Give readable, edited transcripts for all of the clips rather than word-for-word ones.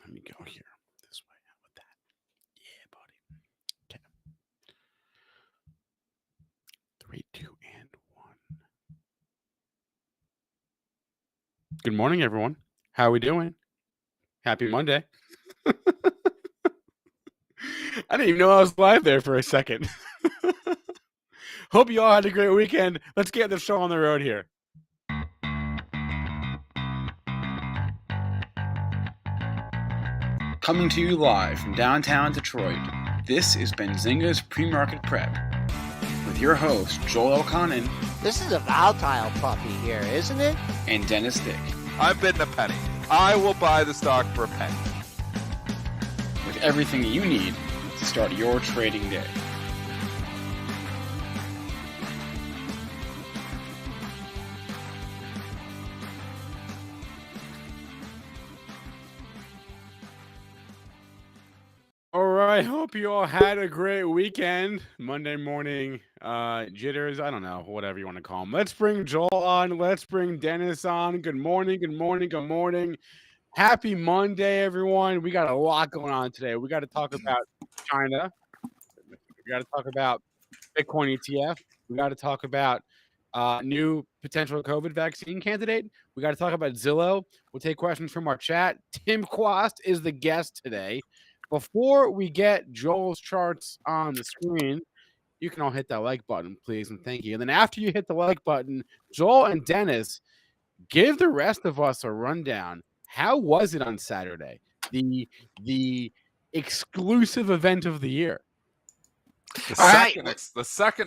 Let me go here this way. How about that? Yeah, buddy. Okay. 3, 2, and 1. Good morning, everyone. How are we doing? Happy Monday. I didn't even know I was live there for a second. Hope you all had a great weekend. Let's get the show on the road here. Coming to you live from downtown Detroit, this is Benzinga's PreMarket Prep with your host, Joel Elconin. This is a volatile puppy here, isn't it? And Dennis Dick. I'm bidding a penny. I will buy the stock for a penny. With everything you need to start your trading day. All right, hope you all had a great weekend. Monday morning jitters, I don't know, whatever you want to call them. Let's bring Joel on. Let's bring Dennis on. Good morning, good morning, good morning. Happy Monday, everyone. We got a lot going on today. We got to talk about China. We got to talk about Bitcoin ETF. We got to talk about new potential COVID vaccine candidate. We got to talk about Zillow. We'll take questions from our chat. Tim Quast is the guest today. Before we get Joel's charts on the screen, you can all hit that like button, please, and thank you. And then after you hit the like button, Joel and Dennis, give the rest of us a rundown. How was it on Saturday? The exclusive event of the year. The second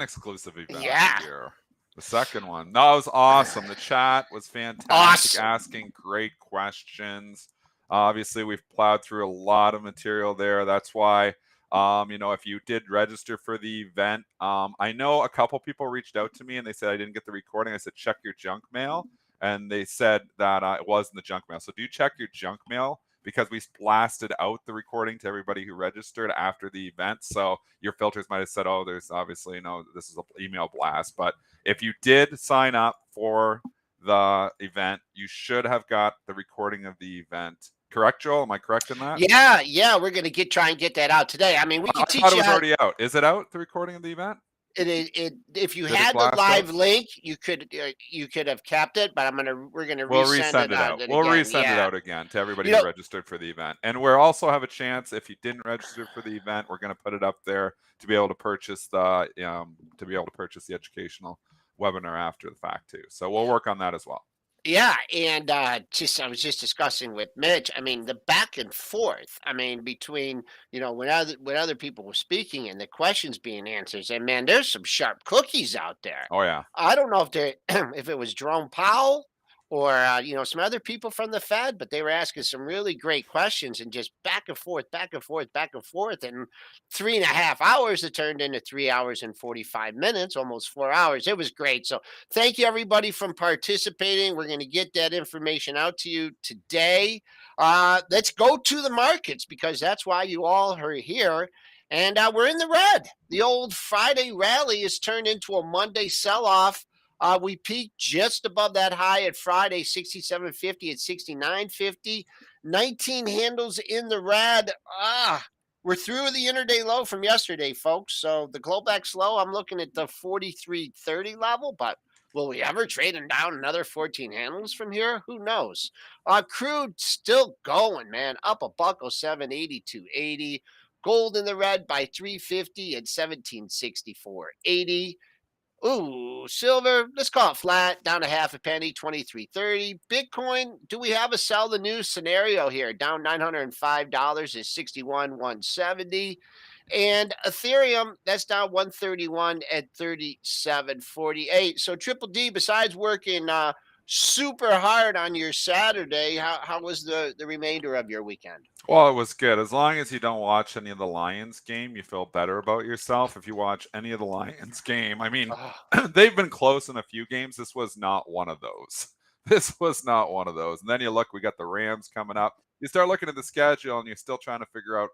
exclusive event of the year. The second one. No, it was awesome. The chat was fantastic, asking great questions. Obviously, we've plowed through a lot of material there. That's why, if you did register for the event, I know a couple people reached out to me and they said I didn't get the recording. I said, check your junk mail. And they said that it was in the junk mail. So do check your junk mail because we blasted out the recording to everybody who registered after the event. So your filters might have said, oh, there's obviously, this is an email blast. But if you did sign up for the event, you should have got the recording of the event. Correct, Joel? Am I correct in that? Yeah. We're going to try and get that out today. I mean, we can teach you. I thought it was already out. Is it out, the recording of the event? If you had the live link, you could have kept it, but we're gonna resend it out. We'll resend it out again to everybody who registered for the event. And we also have a chance, if you didn't register for the event, we're going to put it up there to be able to purchase the educational webinar after the fact too. So we'll work on that as well. Yeah, and I was just discussing with Mitch. I mean, the back and forth. I mean, between when other people were speaking and the questions being answered. And man, there's some sharp cookies out there. Oh yeah. I don't know if it was Jerome Powell or some other people from the Fed, but they were asking some really great questions and just back and forth. And 3.5 hours, it turned into 3 hours and 45 minutes, almost 4 hours. It was great. So thank you, everybody, for participating. We're going to get that information out to you today. Let's go to the markets because that's why you all are here. And we're in the red. The old Friday rally has turned into a Monday sell-off. We peaked just above that high at Friday, 67.50 at 69.50. 19 handles in the red. We're through the intraday low from yesterday, folks. So the Globex low, I'm looking at the 43.30 level, but will we ever trade them down another 14 handles from here? Who knows? Crude still going, man. Up $1.07, 82.80. Gold in the red by 350 at 1764.80. Ooh, silver, let's call it flat, down a half a penny, 23.30. Bitcoin, do we have a sell the news scenario here? Down $905 is 61,170. And Ethereum, that's down 131 at 37.48. So Triple D, besides working super hard on your Saturday, how was the remainder of your weekend? Well, it was good. As long as you don't watch any of the Lions game, you feel better about yourself. If you watch any of the Lions game, I mean, they've been close in a few games. This was not one of those. And then you look, we got the Rams coming up. You start looking at the schedule and you're still trying to figure out,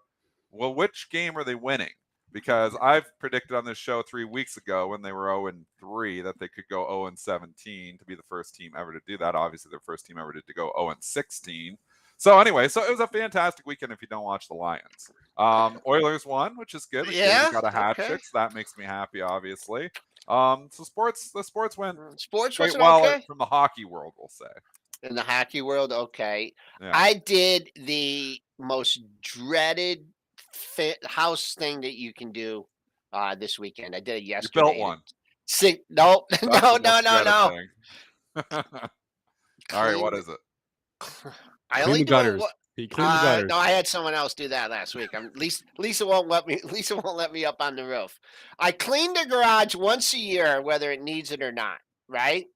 well, which game are they winning? Because I've predicted on this show 3 weeks ago when they were 0-3 that they could go 0-17 to be the first team ever to do that. Obviously, their first team ever did to go 0-16. So anyway, so it was a fantastic weekend if you don't watch the Lions. Oilers won, which is good. Yeah, Got a hat okay. trick, so that makes me happy, obviously. So the sports went Sports quite wasn't well okay? from the hockey world, we'll say. In the hockey world, okay. Yeah. I did the most dreaded house thing that you can do this weekend. I did it yesterday. You built one. No, That's no, the no, most no, dreaded no. thing. All right, what is it? I Clean only the do gutters. it. He cleaned the gutters. No, I had someone else do that last week. Lisa won't let me. Lisa won't let me up on the roof. I clean the garage once a year, whether it needs it or not. Right,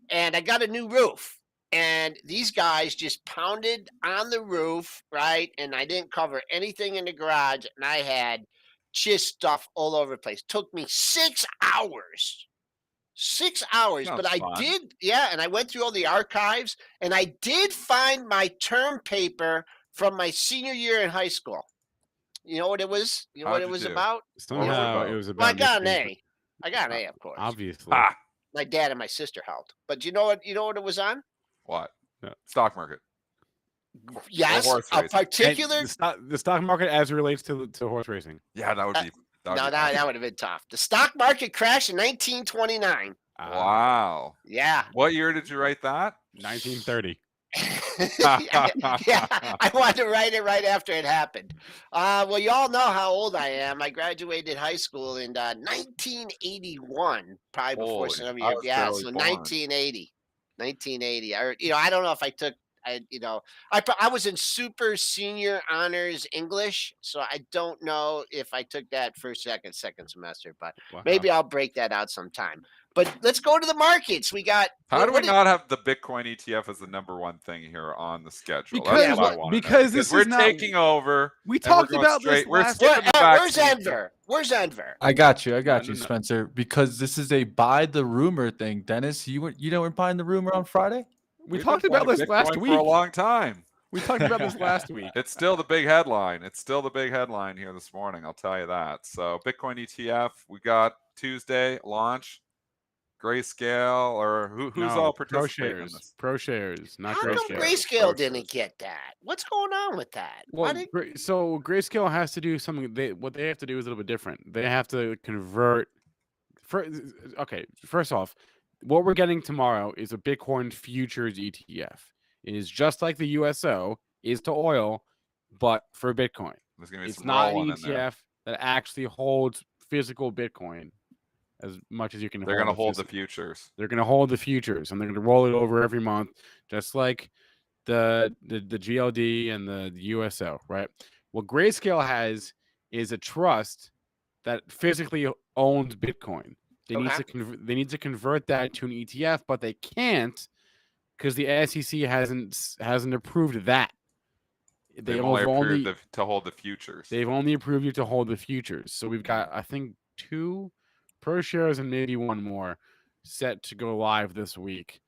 and I got a new roof. And these guys just pounded on the roof, right? And I didn't cover anything in the garage, and I had just stuff all over the place. Took me 6 hours. 6 hours, Sounds but I fun. did, yeah, and I went through all the archives, and I did find my term paper from my senior year in high school. You know what it was? You know what it was about? Somehow it was Well, I about got an making- A. I got an A, of course. Obviously. Ah, My dad and my sister helped. But you know what it was on? what? Yeah. Stock market. Yes, horse a racing. particular. And the stock market as it relates to horse racing. Yeah, that would be. That would have been tough. The stock market crashed in 1929. Wow. Yeah. What year did you write that? 1930. Yeah, I wanted to write it right after it happened. Well, you all know how old I am. I graduated high school in 1981, probably before Holy, some of I you. was Yeah, barely so born. 1980. 1980. I don't know if I took. I was in super senior honors English, so I don't know if I took that first, second semester, but maybe I'll break that out sometime. But let's go to the markets. We got. How do we not have the Bitcoin ETF as the #1 thing here on the schedule? Because That's what I want to know. because this we're is not, taking over. We and we're talked going about straight. this We're last skipping the Where's vaccine. Enver? Where's Enver? I got you, No, Spencer. Because this is a buy the rumor thing. Dennis, you know we're buying the rumor on Friday. We We've talked been about buying this Bitcoin last for week. a long time. We talked about this last week. It's still the big headline. It's still the big headline here this morning. I'll tell you that. So Bitcoin ETF, we got Tuesday launch. Grayscale or who's all participating in this? ProShares, not How come Grayscale didn't get that? What's going on with that? Well, so Grayscale has to do something. What they have to do is a little bit different. They have to convert. First off, what we're getting tomorrow is a Bitcoin futures ETF. It is just like the USO is to oil, but for Bitcoin. There's gonna be It's some not an rolling in there. ETF that actually holds physical Bitcoin as much as you can. They're going to hold the futures. They're going to hold the futures, and they're going to roll it over every month, just like the GLD and the USO, right? What Grayscale has is a trust that physically owns Bitcoin. They need to convert that to an ETF, but they can't because the SEC hasn't approved that. They've only approved to hold the futures. They've only approved you to hold the futures. So we've got, I think, 2 ProShares and maybe one more set to go live this week.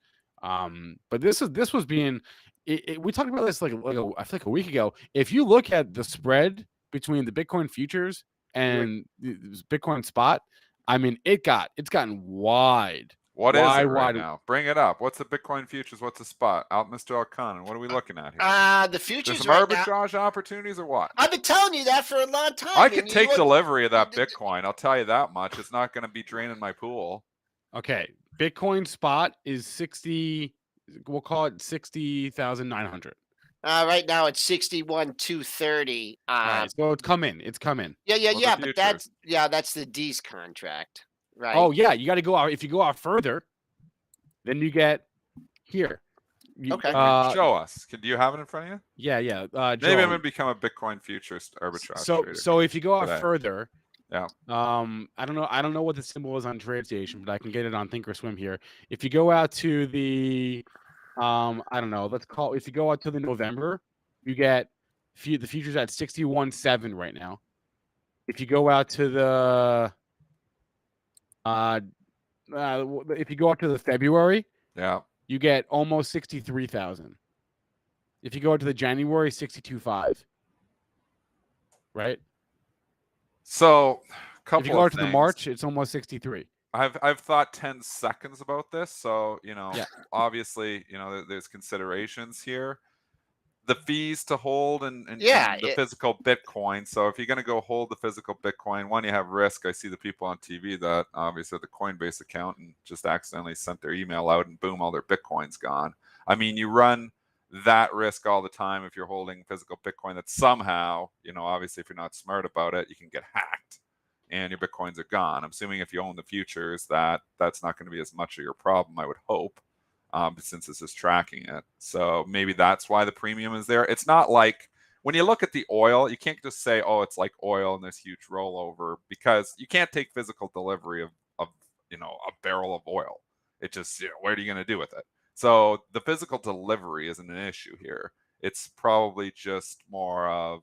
But this was being. We talked about this I feel like a week ago. If you look at the spread between the Bitcoin futures and the Bitcoin spot, I mean, it's gotten wide. What is it right now? Bring it up. What's the Bitcoin futures? What's the spot? Out, Mr. O'Connor. What are we looking at here? The futures. There's some arbitrage opportunities or what? I've been telling you that for a long time. I could take delivery of that Bitcoin. I'll tell you that much. It's not going to be draining my pool. Okay, Bitcoin spot is 60. We'll call it 60,900. Right now it's 61,230. Right, so it's come in. Yeah. But that's the D's contract, right? Oh yeah, you got to go out. If you go out further, then you get here. Okay. Show us. Do you have it in front of you? Yeah. Maybe I'm going to become a Bitcoin futures arbitrage trader. So if you go out further, yeah. I don't know what the symbol is on TradeStation, but I can get it on Thinkorswim here. If you go out to the I don't know, if you go out to the November, you get the futures at 61.7 right now. If you go out to the if you go out to the February, yeah, you get almost 63,000. If you go out to the January, 62.5. Right? So, if you go out to the March, it's almost 63. I've thought 10 seconds about this, so obviously, there's considerations here. the fees to hold and the physical Bitcoin. So if you're going to go hold the physical Bitcoin, one, you have risk. I see the people on TV that obviously have the Coinbase account and just accidentally sent their email out and boom, all their Bitcoin's gone. I mean, you run that risk all the time if you're holding physical Bitcoin that somehow, obviously if you're not smart about it, you can get hacked and your Bitcoins are gone. I'm assuming if you own the futures that's not going to be as much of your problem, I would hope. Since this is tracking it. So maybe that's why the premium is there. It's not like when you look at the oil, you can't just say, oh, it's like oil and this huge rollover, because you can't take physical delivery of a barrel of oil. It just, what are you going to do with it? So the physical delivery isn't an issue here. It's probably just more of,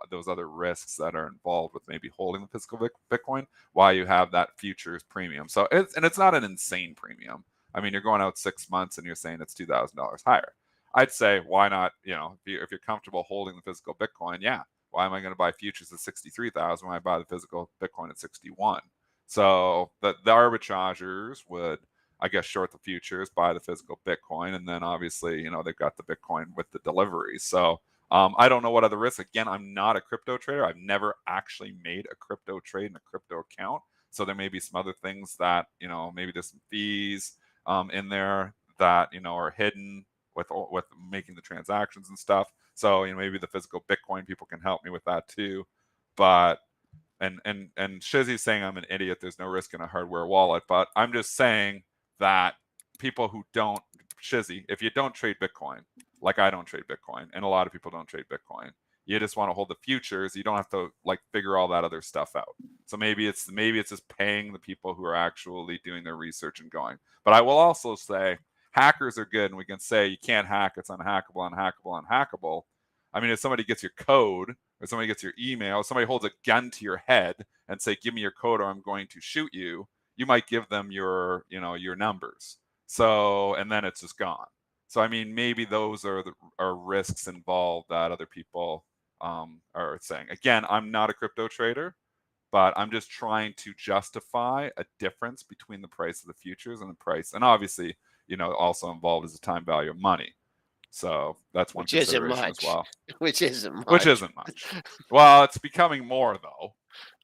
those other risks that are involved with maybe holding the physical Bitcoin, why you have that futures premium. So it's not an insane premium. I mean, you're going out 6 months and you're saying it's $2,000 higher. I'd say, why not? If you're comfortable holding the physical Bitcoin, yeah. Why am I going to buy futures at 63,000 when I buy the physical Bitcoin at 61? So the arbitrageurs would, I guess, short the futures, buy the physical Bitcoin, and then obviously, they've got the Bitcoin with the delivery. So I don't know what other risks. Again, I'm not a crypto trader. I've never actually made a crypto trade in a crypto account. So there may be some other things that, maybe there's some fees in there that are hidden with making the transactions and stuff. So maybe the physical Bitcoin people can help me with that too. But and Shizzy's saying I'm an idiot. There's no risk in a hardware wallet. But I'm just saying that people who don't, Shizzy, if you don't trade Bitcoin, like I don't trade Bitcoin, and a lot of people don't trade Bitcoin, you just want to hold the futures. You don't have to figure all that other stuff out. So maybe it's just paying the people who are actually doing their research and going. But I will also say hackers are good, and we can say you can't hack. It's unhackable, unhackable, unhackable. I mean, if somebody gets your code or somebody gets your email, somebody holds a gun to your head and say, "Give me your code, or I'm going to shoot you." You might give them your numbers. So and then it's just gone. So I mean, maybe those are risks involved that other people are saying. Again, I'm not a crypto trader, but I'm just trying to justify a difference between the price of the futures and the price. And obviously, also involved is the time value of money. So that's one consideration as well. Which isn't much. Well, it's becoming more though.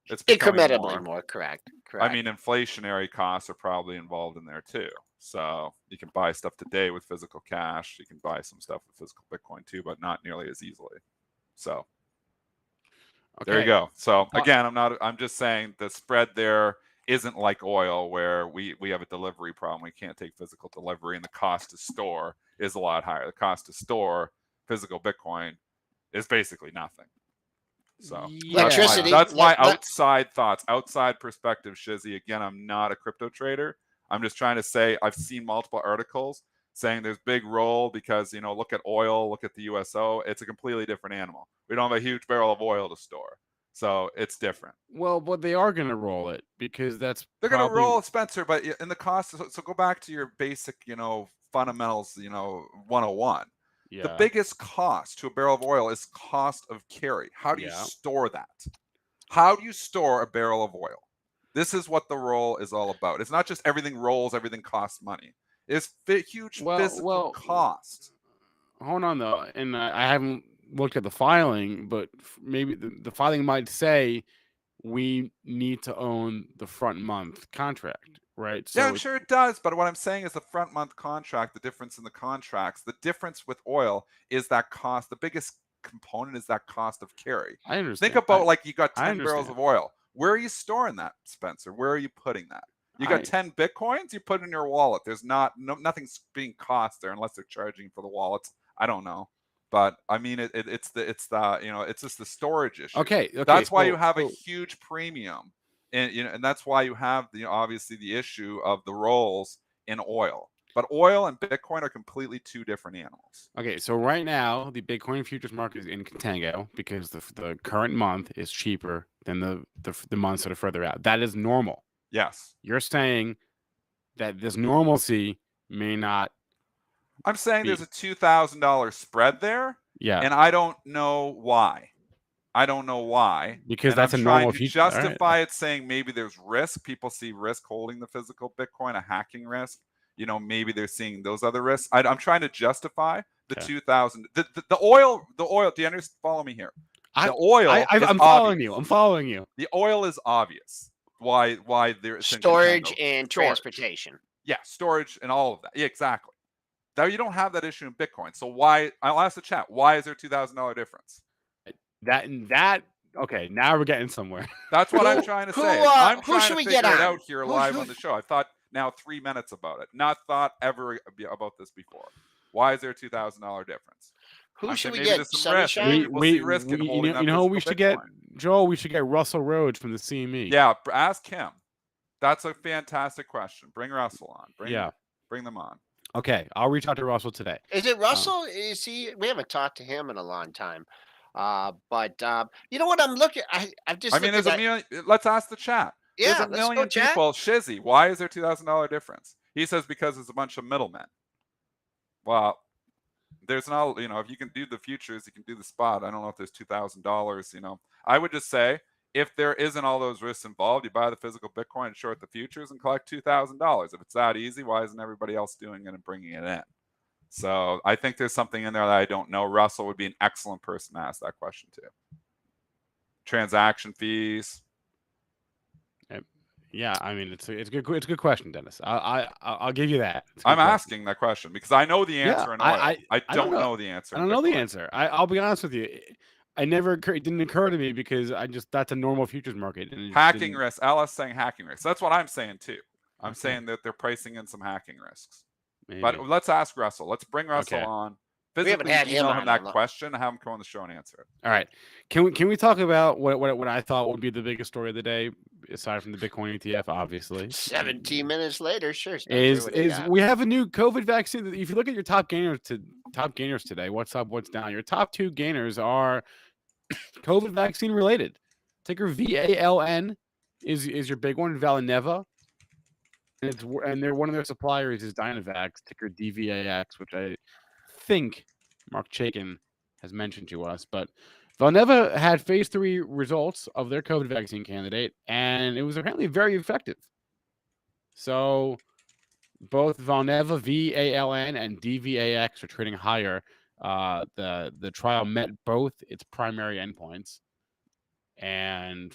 It's incrementally more. Correct. I mean, inflationary costs are probably involved in there too. So you can buy stuff today with physical cash. You can buy some stuff with physical Bitcoin too, but not nearly as easily. So there you go. So again, I'm just saying the spread there isn't like oil where we have a delivery problem. We can't take physical delivery, and the cost to store is a lot higher. The cost to store physical Bitcoin is basically nothing. So electricity. That's my outside thoughts, outside perspective, Shizzy. Again, I'm not a crypto trader. I'm just trying to say I've seen multiple articles saying there's big roll because, look at oil, look at the USO. It's a completely different animal. We don't have a huge barrel of oil to store. So it's different. Well, but they are going to roll it because they're going to roll it, Spencer. But in the cost, so go back to your basic, fundamentals, 101. Yeah. The biggest cost to a barrel of oil is cost of carry. How do you store that? How do you store a barrel of oil? This is what the roll is all about. It's not just everything rolls, everything costs money. It's huge physical cost. Hold on, though. And I haven't looked at the filing, but maybe the filing might say we need to own the front month contract, right? So yeah, I'm sure it does. But what I'm saying is the front month contract, the difference in the contracts, the difference with oil is that cost. The biggest component is that cost of carry. I understand. Think about you got 10 barrels of oil. Where are you storing that, Spencer? Where are you putting that? You got 10 Bitcoins, you put it in your wallet. There's nothing's being cost there unless they're charging for the wallets. I don't know. But I mean, it's just the storage issue. Okay. That's why you have a huge premium, and that's why you have obviously the issue of the rolls in oil. But oil and Bitcoin are completely two different animals. Okay, so right now the Bitcoin futures market is in contango because the current month is cheaper than the months that are further out. That is normal. Yes. You're saying that this normalcy may not. I'm saying there's a $2,000 spread there. Yeah. And I don't know why. Because that's a normal future. I'm trying to justify it, saying maybe there's risk. People see risk holding the physical Bitcoin, a hacking risk. Maybe they're seeing those other risks. I'm trying to justify the Okay. 2000. The oil. Do you understand? Follow me here. The oil. I'm following you. I'm following you. The oil is obvious. Why there's storage and transportation. Yeah, storage and all of that. Yeah, exactly. Now you don't have that issue in Bitcoin. So why? I'll ask the chat. Why is there $2,000 difference? That. Okay, now we're getting somewhere. That's what I'm trying to say. I'm trying to figure it out here live on the show. I thought now 3 minutes about it. Not thought ever about this before. Why is there a $2,000 difference? Who should we get? You know who we should get? Joel, we should get Russell Rhodes from the CME. Yeah, ask him. That's a fantastic question. Bring Russell on. Bring them on. Okay, I'll reach out to Russell today. Is it Russell? Is he? We haven't talked to him in a long time. But you know what I'm looking? I've just. I mean, there's a million. Let's ask the chat. Yeah, there's a million people. Shizzy, why is there $2,000 difference? He says because it's a bunch of middlemen. Well, there's not. If you can do the futures, you can do the spot. I don't know if there's $2,000. I would just say if there isn't all those risks involved, you buy the physical Bitcoin and short the futures and collect $2,000. If it's that easy, why isn't everybody else doing it and bringing it in? So I think there's something in there that I don't know. Russell would be an excellent person to ask that question to. Transaction fees. Yeah, I mean it's a good question, Dennis. I'll give you that. I'm asking that question because I know the answer. Yeah, I don't know the answer. I don't know the answer. I'll be honest with you. It didn't occur to me because that's a normal futures market. Hacking risk. Alice saying hacking risks. That's what I'm saying too. I'm saying that they're pricing in some hacking risks. Maybe. But let's ask Russell. Let's bring Russell on. We haven't had him on that question. Have him come on the show and answer it. All right. Can we talk about what I thought would be the biggest story of the day, aside from the Bitcoin ETF, obviously? 17 minutes later, sure. Is we have a new COVID vaccine. If you look at your top gainers today, what's up, what's down? Your top two gainers are COVID vaccine related. Ticker VALN is your big one. Valneva. And they're one of their suppliers is Dynavax, ticker DVAX, which I think Mark Chaikin has mentioned to us. But Valneva had phase 3 results of their COVID vaccine candidate, and it was apparently very effective. So both Valneva, VALN, and DVAX are trading higher. The trial met both its primary endpoints. And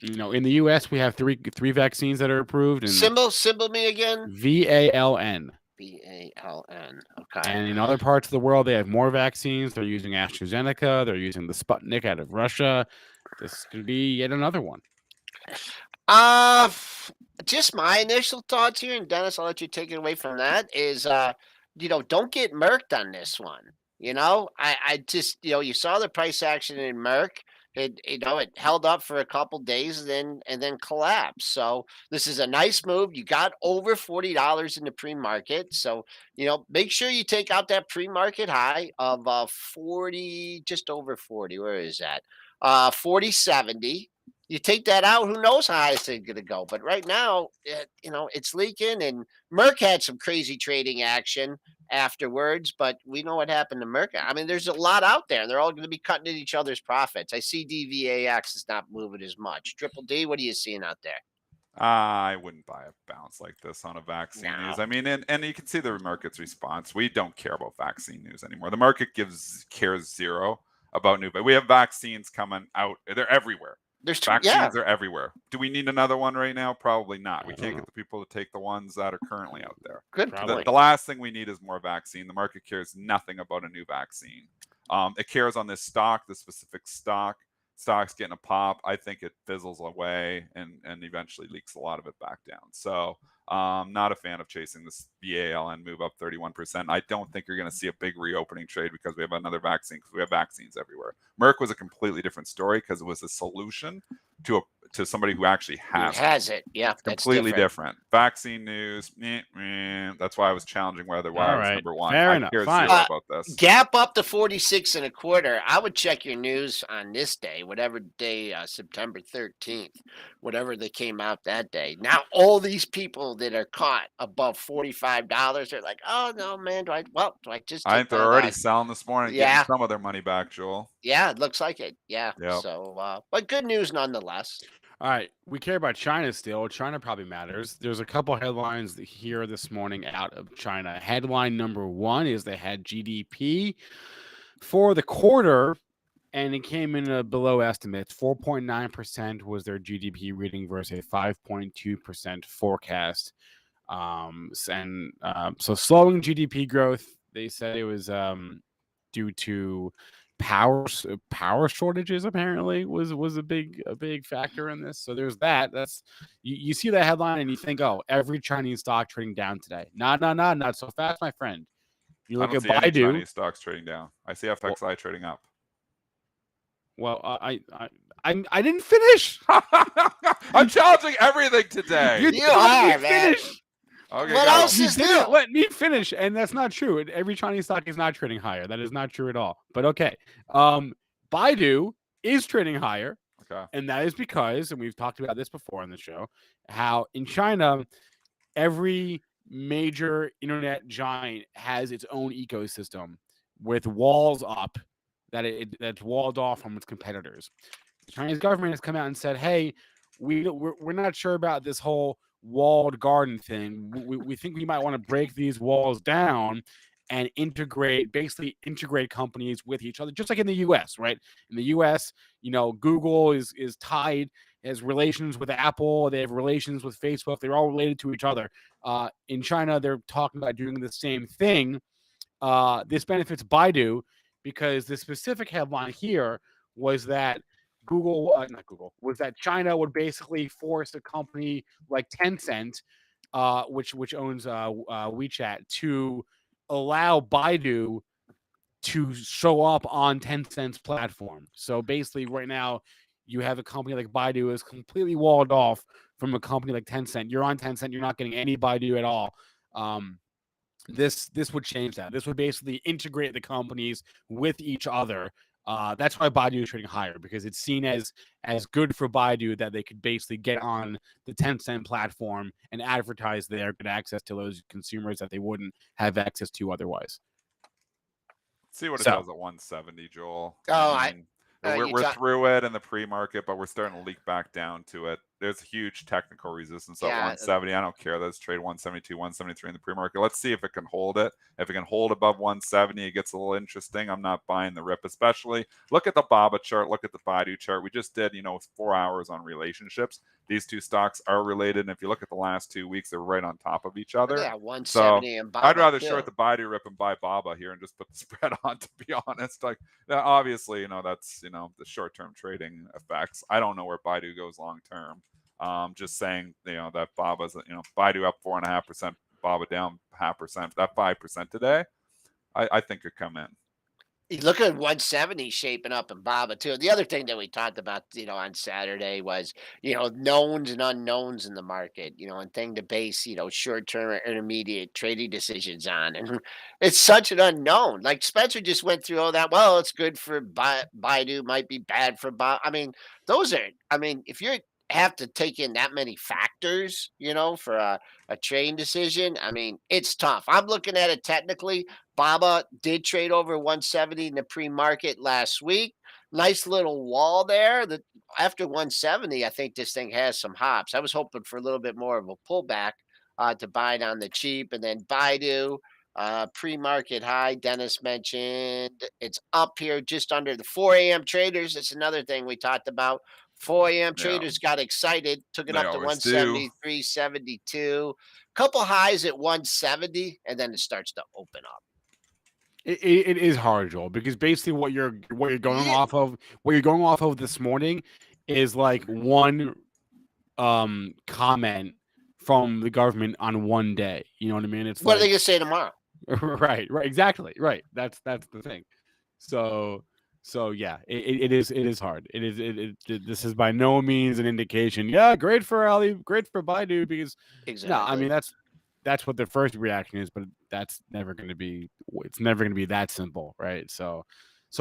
in the U.S., we have three vaccines that are approved. And symbol me again. VALN. VALN. Okay. And in other parts of the world, they have more vaccines. They're using AstraZeneca. They're using the Sputnik out of Russia. This could be yet another one. Just my initial thoughts here, and Dennis, I'll let you take it away from that. Is don't get merked on this one. I just you saw the price action in Merck. It held up for a couple days and then collapsed. So this is a nice move. You got over $40 in the pre-market. So, make sure you take out that pre-market high of 40, just over 40. Where is that? 40.70. You take that out, who knows how high it's going to go. But right now, it's leaking, and Merck had some crazy trading action afterwards, but we know what happened to Merck. I mean, there's a lot out there, and they're all going to be cutting at each other's profits. I see DVAX is not moving as much. Triple D, what are you seeing out there? I wouldn't buy a bounce like this on a vaccine news. I mean, and you can see the market's response. We don't care about vaccine news anymore. The market cares zero about new, but we have vaccines coming out. They're everywhere. Vaccines are everywhere. Do we need another one right now? Probably not. We can't get the people to take the ones that are currently out there. Good. The last thing we need is more vaccine. The market cares nothing about a new vaccine. It cares on this stock, the specific stock. Stock's getting a pop. I think it fizzles away and eventually leaks a lot of it back down. So not a fan of chasing this VALN move up 31%. I don't think you're going to see a big reopening trade because we have another vaccine, because we have vaccines everywhere. Merck was a completely different story because it was a solution to somebody who actually has it. Yeah, completely different. Vaccine news. That's why I was challenging whether I was number one. Fair enough. Fine. About this. Gap up to 46.25. I would check your news on this day, whatever day, September 13th, whatever they came out that day. Now, all these people that are caught above $45, they're like, oh no, man, do I just? I think they're already selling this morning, getting some of their money back, Joel. Yeah, it looks like it. Yeah. Yep. So, but good news nonetheless. All right, we care about China still. China probably matters. There's a couple headlines here this morning out of China. Headline number one is they had GDP for the quarter, and it came in below estimates. 4.9% was their GDP reading versus a 5.2% forecast. So slowing GDP growth. They said it was due to power shortages. Apparently, was a big factor in this. So there's that. That's you see that headline and you think, oh, every Chinese stock trading down today. Not so fast, my friend. You I look don't at see any Baidu. Chinese stocks trading down. I see FXI trading up. Well, I didn't finish. I'm challenging everything today. You are, man. Okay, what go. else You is didn't new? let me finish, and that's not true. Every Chinese stock is not trading higher. That is not true at all. But okay, Baidu is trading higher, Okay. and that is because, and we've talked about this before on the show, how in China, every major internet giant has its own ecosystem with walls up that's walled off from its competitors. The Chinese government has come out and said, "Hey, we're not sure about this whole walled garden thing. We think we might want to break these walls down and basically integrate companies with each other, just like in the U.S. Right? In the U.S., Google is tied, has relations with Apple. They have relations with Facebook. They're all related to each other. In China, they're talking about doing the same thing. This benefits Baidu because the specific headline here was that was that China would basically force a company like Tencent, which owns WeChat, to allow Baidu to show up on Tencent's platform. So basically, right now, you have a company like Baidu is completely walled off from a company like Tencent. You're on Tencent, you're not getting any Baidu at all. This would change that. This would basically integrate the companies with each other. That's why Baidu is trading higher, because it's seen as good for Baidu that they could basically get on the Tencent platform and advertise there, get access to those consumers that they wouldn't have access to otherwise. See what it does at 170, Joel. Oh, we're through it in the pre-market, but we're starting to leak back down to it. There's huge technical resistance at 170. I don't care. Let's trade 172, 173 in the pre-market. Let's see if it can hold it. If it can hold above 170, it gets a little interesting. I'm not buying the rip, especially. Look at the BABA chart. Look at the Baidu chart. We just did, 4 hours on relationships. These two stocks are related, and if you look at the last 2 weeks, they're right on top of each other. Yeah, 170 and BABA. I'd rather short the Baidu rip and buy BABA here and just put the spread on, to be honest. Like, obviously, that's, the short-term trading effects. I don't know where Baidu goes long-term. Just saying, that BABA's, Baidu up 4.5%, BABA down 0.5%. That 5% today, I think could come in. You look at 170 shaping up in BABA too. The other thing that we talked about, on Saturday was, knowns and unknowns in the market, and thing to base, short-term or intermediate trading decisions on. And it's such an unknown. Like Spencer just went through all that. Well, it's good for Baidu, might be bad for BABA. I mean, if you have to take in that many factors, for a trading decision, I mean, it's tough. I'm looking at it technically. BABA did trade over 170 in the pre-market last week. Nice little wall there. That after 170, I think this thing has some hops. I was hoping for a little bit more of a pullback to buy it on the cheap. And then Baidu, pre-market high, Dennis mentioned, it's up here just under the 4 a.m. traders. That's another thing we talked about. 4 a.m. traders got excited, took it up to 170, 372. Couple highs at 170, and then it starts to open up. It is hard, Joel, because basically what you're going off of this morning is like one comment from the government on one day. You know what I mean? It's what are they gonna say tomorrow? Right, exactly, right. That's the thing. So yeah, it is hard. This is by no means an indication. Yeah, great for Baidu, because no, I mean that's what the first reaction is, but that's never going to be. It's never going to be that simple, right? So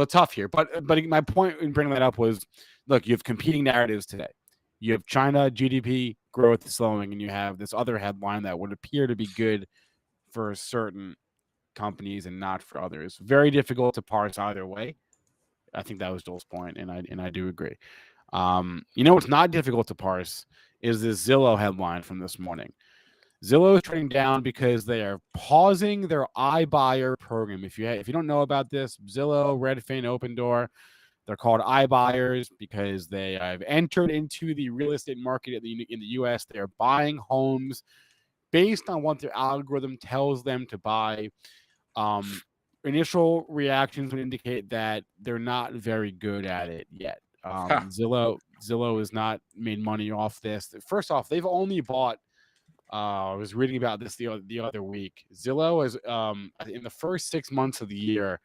tough here. But my point in bringing that up was, look, you have competing narratives today. You have China GDP growth slowing, and you have this other headline that would appear to be good for certain companies and not for others. Very difficult to parse either way. I think that was Joel's point, and I do agree. What's not difficult to parse is this Zillow headline from this morning. Zillow is trading down because they are pausing their iBuyer program. If you don't know about this, Zillow, Redfin, Opendoor, they're called iBuyers because they have entered into the real estate market in the U.S. They are buying homes based on what their algorithm tells them to buy. Initial reactions would indicate that they're not very good at it yet. Zillow has not made money off this. First off, they've only bought. I was reading about this the other week. Zillow is in the first 6 months of the year,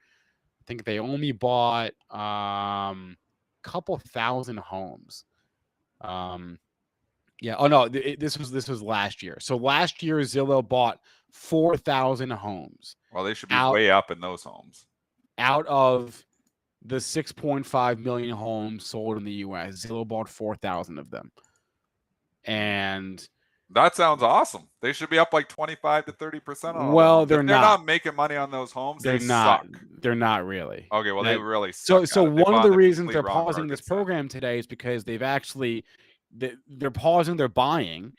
I think they only bought couple thousand homes. Yeah. Oh no, this was last year. So last year Zillow bought 4,000 homes. Well, they should be way up in those homes. Out of the 6.5 million homes sold in the U.S., Zillow bought 4,000 of them. And that sounds awesome. They should be up like 25 to 30% on. Well, they're not making money on those homes. They're not. Suck. They're not really. Okay, well, they really suck. So one of the reasons they're pausing this program today is because they're pausing their buying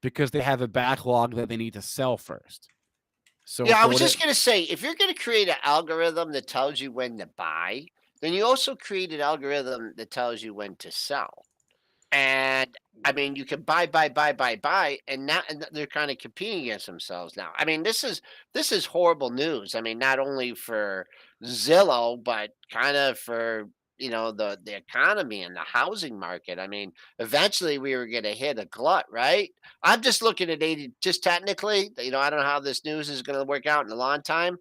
because they have a backlog that they need to sell first. So yeah, I was just going to say, if you're going to create an algorithm that tells you when to buy, then you also create an algorithm that tells you when to sell. And I mean, you can buy, and now they're kind of competing against themselves now. I mean, this is horrible news. I mean, not only for Zillow, but kind of for the economy and the housing market. I mean, eventually we were going to hit a glut, right? I'm just looking at 80, just technically. I don't know how this news is going to work out in the long term.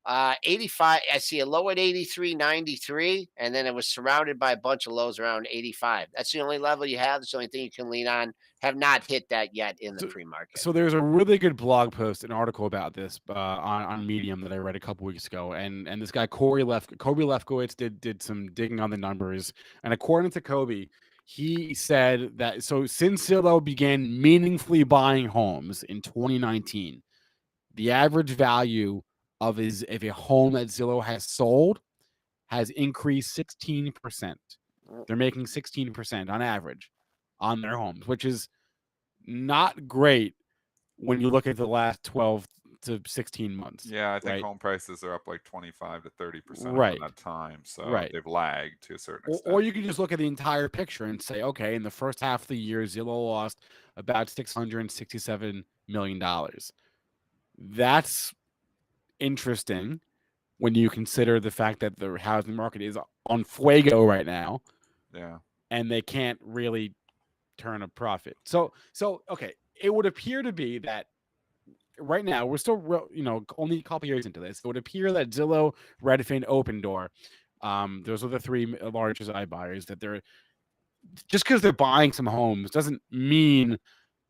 85, I see a low at 83.93, and then it was surrounded by a bunch of lows around 85. That's the only level you have. That's the only thing you can lean on. Have not hit that yet in the pre-market. So there's a really good blog post, an article about this on Medium that I read a couple weeks ago, and this guy Kobe Lefkowitz did some digging on the numbers, and according to Kobe, he said that since Zillow began meaningfully buying homes in 2019, the average value of a home that Zillow has sold has increased 16%. They're making 16% on average on their homes, which is not great when you look at the last 12 to 16 months. Yeah, I think home prices are up like 25 to 30% over that time. So they've lagged to a certain extent. Or you can just look at the entire picture and say, okay, in the first half of the year, Zillow lost about $667 million. That's interesting when you consider the fact that the housing market is on fuego right now. Yeah. And they can't really turn a profit. So okay, it would appear to be that right now we're still only a couple years into this. It would appear that Zillow, Redfin, Opendoor, those are the three largest iBuyers, that they're just because they're buying some homes doesn't mean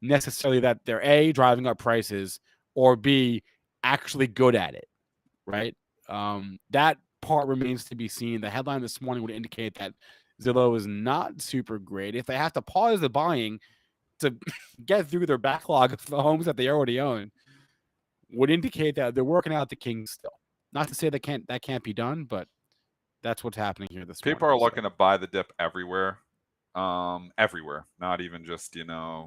necessarily that they're A, driving up prices, or B, actually good at it, right? That part remains to be seen. The headline this morning would indicate that Zillow is not super great. If they have to pause the buying to get through their backlog of the homes that they already own, would indicate that they're working out the kinks still. Not to say that can't be done, but that's what's happening here this morning. People are looking to buy the dip everywhere. Everywhere, not even just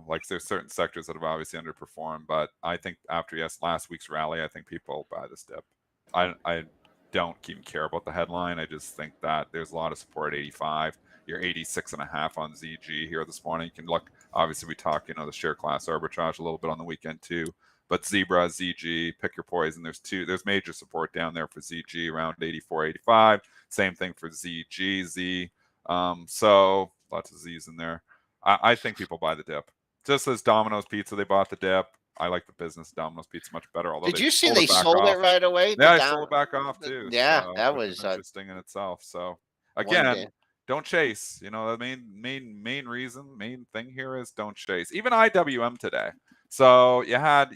like there's certain sectors that have obviously underperformed, but I think after last week's rally, I think people buy this dip. I don't even care about the headline. I just think that there's a lot of support at 85. You're 86.5 on ZG here this morning. You can look, obviously we talk the share class arbitrage a little bit on the weekend too, but Zebra, ZG, pick your poison. There's major support down there for ZG around 84, 85. Same thing for ZG, so lots of Z's in there. I think people buy the dip. Just as Domino's Pizza, they bought the dip. I like the business Domino's Pizza much better. Although did you see they sold it right away? Yeah, I sold it back off too. Yeah, so that was interesting in itself. So again, don't chase. The main reason, main thing here is don't chase. Even IWM today. So you had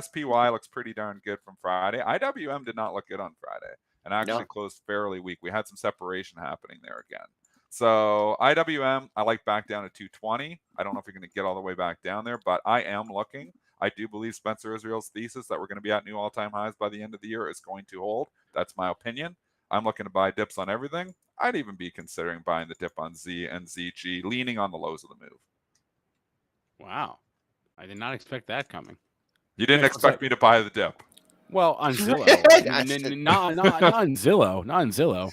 SPY looks pretty darn good from Friday. IWM did not look good on Friday and actually closed fairly weak. We had some separation happening there again. So IWM, I like back down to 220. I don't know if you're going to get all the way back down there, but I am looking. I do believe Spencer Israel's thesis that we're going to be at new all-time highs by the end of the year is going to hold. That's my opinion. I'm looking to buy dips on everything. I'd even be considering buying the dip on Z and ZG, leaning on the lows of the move. Wow. I did not expect that coming. You didn't expect me to buy the dip. Well, on Zillow. not on Zillow. Not on Zillow.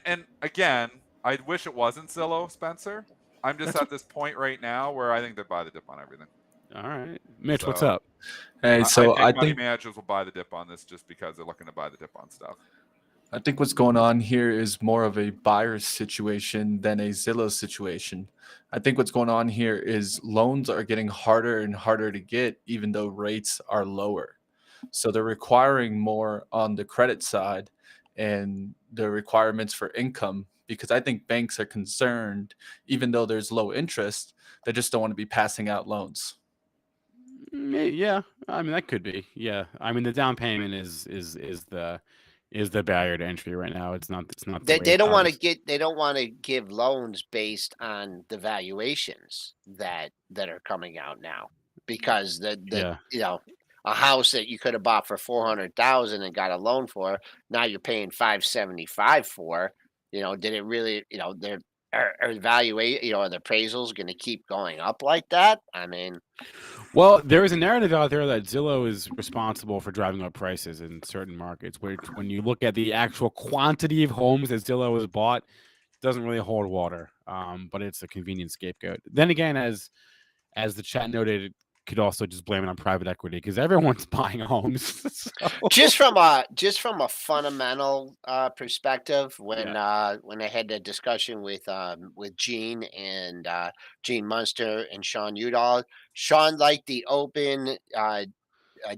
And again, I wish it wasn't Zillow, Spencer. I'm just at this point right now where I think they buy the dip on everything. All right. Mitch, what's up? Hey, so I think money money managers will buy the dip on this just because they're looking to buy the dip on stuff. I think what's going on here is more of a buyer's situation than a Zillow situation. I think what's going on here is loans are getting harder and harder to get, even though rates are lower. So they're requiring more on the credit side and the requirements for income, because I think banks are concerned, even though there's low interest, they just don't want to be passing out loans. Yeah, I mean that could be. Yeah, I mean the down payment is the barrier to entry right now. It's not. They don't want to give loans based on the valuations that are coming out now, because a house that you could have bought for $400,000 and got a loan for, now you're paying $575,000 for. Did it really? Their are the appraisals going to keep going up like that? I mean, well, there is a narrative out there that Zillow is responsible for driving up prices in certain markets, which when you look at the actual quantity of homes that Zillow has bought, doesn't really hold water. But it's a convenient scapegoat. Then again, as the chat noted, could also just blame it on private equity because everyone's buying homes. So. Just from a fundamental perspective, when I had the discussion with Gene and Gene Munster and Sean Udall, Sean liked the open,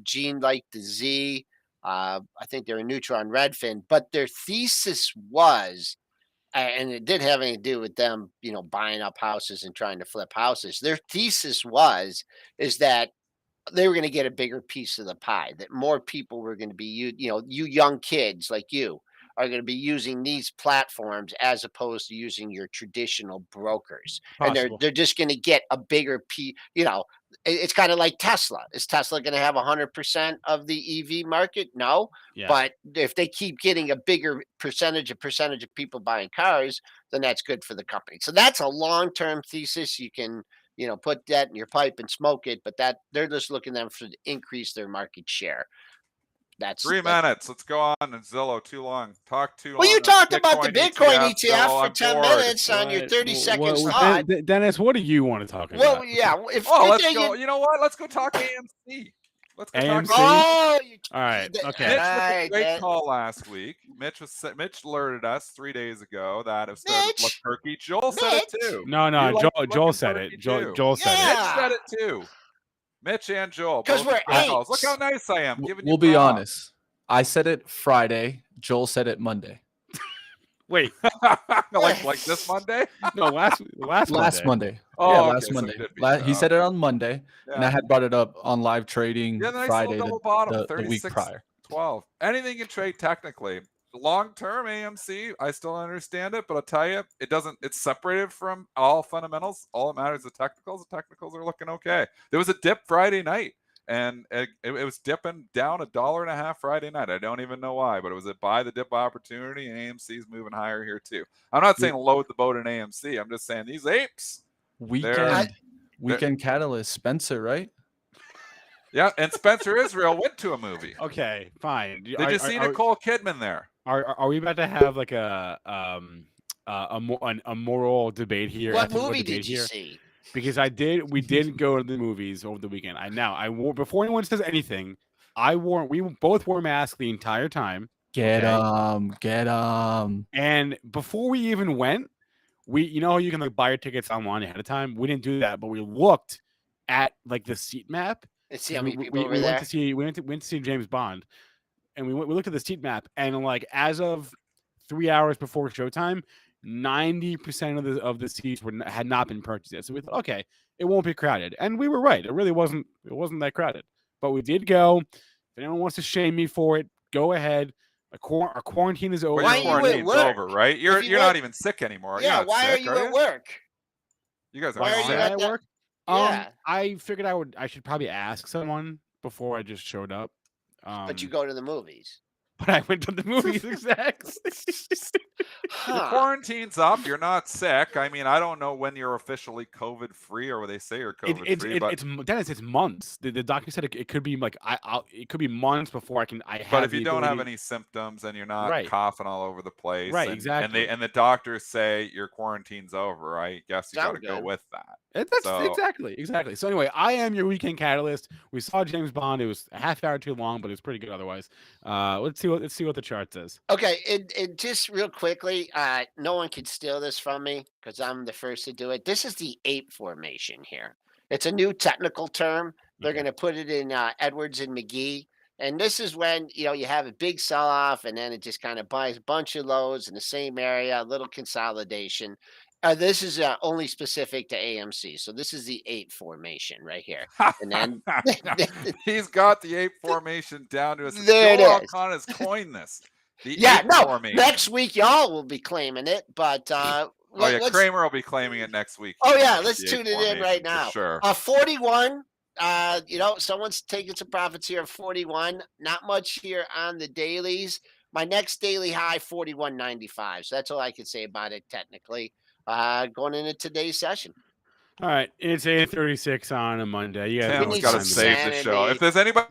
Gene liked the Z. I think they were neutral on Redfin, but their thesis was, and it didn't have anything to do with them, buying up houses and trying to flip houses. Their thesis is that they were going to get a bigger piece of the pie, that more people were going to be, you young kids like you are going to be using these platforms as opposed to using your traditional brokers. Possible. And they're just going to get a bigger piece. It's kind of like Tesla. Is Tesla going to have 100% of the EV market? No. Yeah. But if they keep getting a bigger percentage of people buying cars, then that's good for the company. So that's a long-term thesis. You can put that in your pipe and smoke it, but that they're just looking them to increase their market share. That's 3 minutes. Let's go on. And Zillow, too long. Talk too long. Well, you talked about the Bitcoin ETF Zillow, for 10 minutes on your 30 seconds thought. Dennis, what do you want to talk about? Well, yeah. Let's go. You know what? Let's go talk AMC. Let's go AMC? talk. All right. Okay. Mitch was a great call last week. Mitch alerted us 3 days ago that it started to look perky. Joel said it too. No. Joel said it. Joel said it. Mitch said it too. Mitch and Joel. Because we're calls. Look how nice I am. We'll be honest. I said it Friday. Joel said it Monday. Wait, like this Monday? No, last Monday. Oh, yeah, okay, last so Monday. it He said it on Monday, and I had brought it up on live trading nice Friday, double bottom, the week prior. 12. Anything you trade technically. Long term AMC, I still understand it, but I'll tell you, it's separated from all fundamentals. All that matters is the technicals. The technicals are looking okay. There was a dip Friday night. And it was dipping down $1.50 Friday night. I don't even know why, but it was a buy the dip opportunity, and AMC's moving higher here too. I'm not saying load the boat in AMC. I'm just saying these apes. Weekend catalyst, Spencer, right? Yeah, and Spencer Israel went to a movie. Okay, fine. Did you see Nicole Kidman there? Are we about to have like a moral debate here? What movie did you see? Because we did go to the movies over the weekend. I wore, before anyone says anything, we both wore masks the entire time. Get them. And before we even went, you can buy your tickets online ahead of time. We didn't do that, but we looked at like the seat map. Let's see how many people were there. We went to see James Bond, and we looked at the seat map, and like as of 3 hours before showtime, 90% of the seats had not been purchased yet. So we thought, okay, it won't be crowded, and we were right. It really wasn't. It wasn't that crowded, but we did go. If anyone wants to shame me for it, go ahead. Our quarantine is over. Why are you at work? Over, right? You're not even sick anymore. Yeah. Why are you at work? You guys are at work. Yeah. I figured I should probably ask someone before I just showed up. But you go to the movies. but I went to the movies exactly. The quarantine's up. You're not sick. I mean, I don't know when you're officially COVID free, or what they say you're COVID free. But it's Dennis. It's months. The doctor said it could be like it could be months before I have. But if you the don't have ability- any symptoms and you're not Right. coughing all over the place, Right, and, exactly. and the doctors say your quarantine's over, I guess you got to go with that. That's So- exactly. So anyway, I am your weekend catalyst. We saw James Bond. It was a half hour too long, but it was pretty good otherwise. Let's see what the chart says. Okay, and just real quickly, no one can steal this from me because I'm the first to do it. This is the ape formation here. It's a new technical term. They're going to put it in Edwards and McGee. And this is when, you have a big sell-off and then it just kind of buys a bunch of lows in the same area, a little consolidation. This is only specific to AMC. So this is the ape formation right here. And then he's got the ape formation down to us. There it Joel is. Alcon has coined this. The Yeah, ape no, formation. next week y'all will be claiming it, but Kramer will be claiming it next week. Oh yeah, let's The tune ape it in right formation, for now. Sure. 41. Someone's taking some profits here. 41. Not much here on the dailies. My next daily high 41.95. So that's all I can say about it technically. Going into today's session. All right, it's 8:36 on a Monday. You guys Tim's got to save the show. sanity. If there's anybody.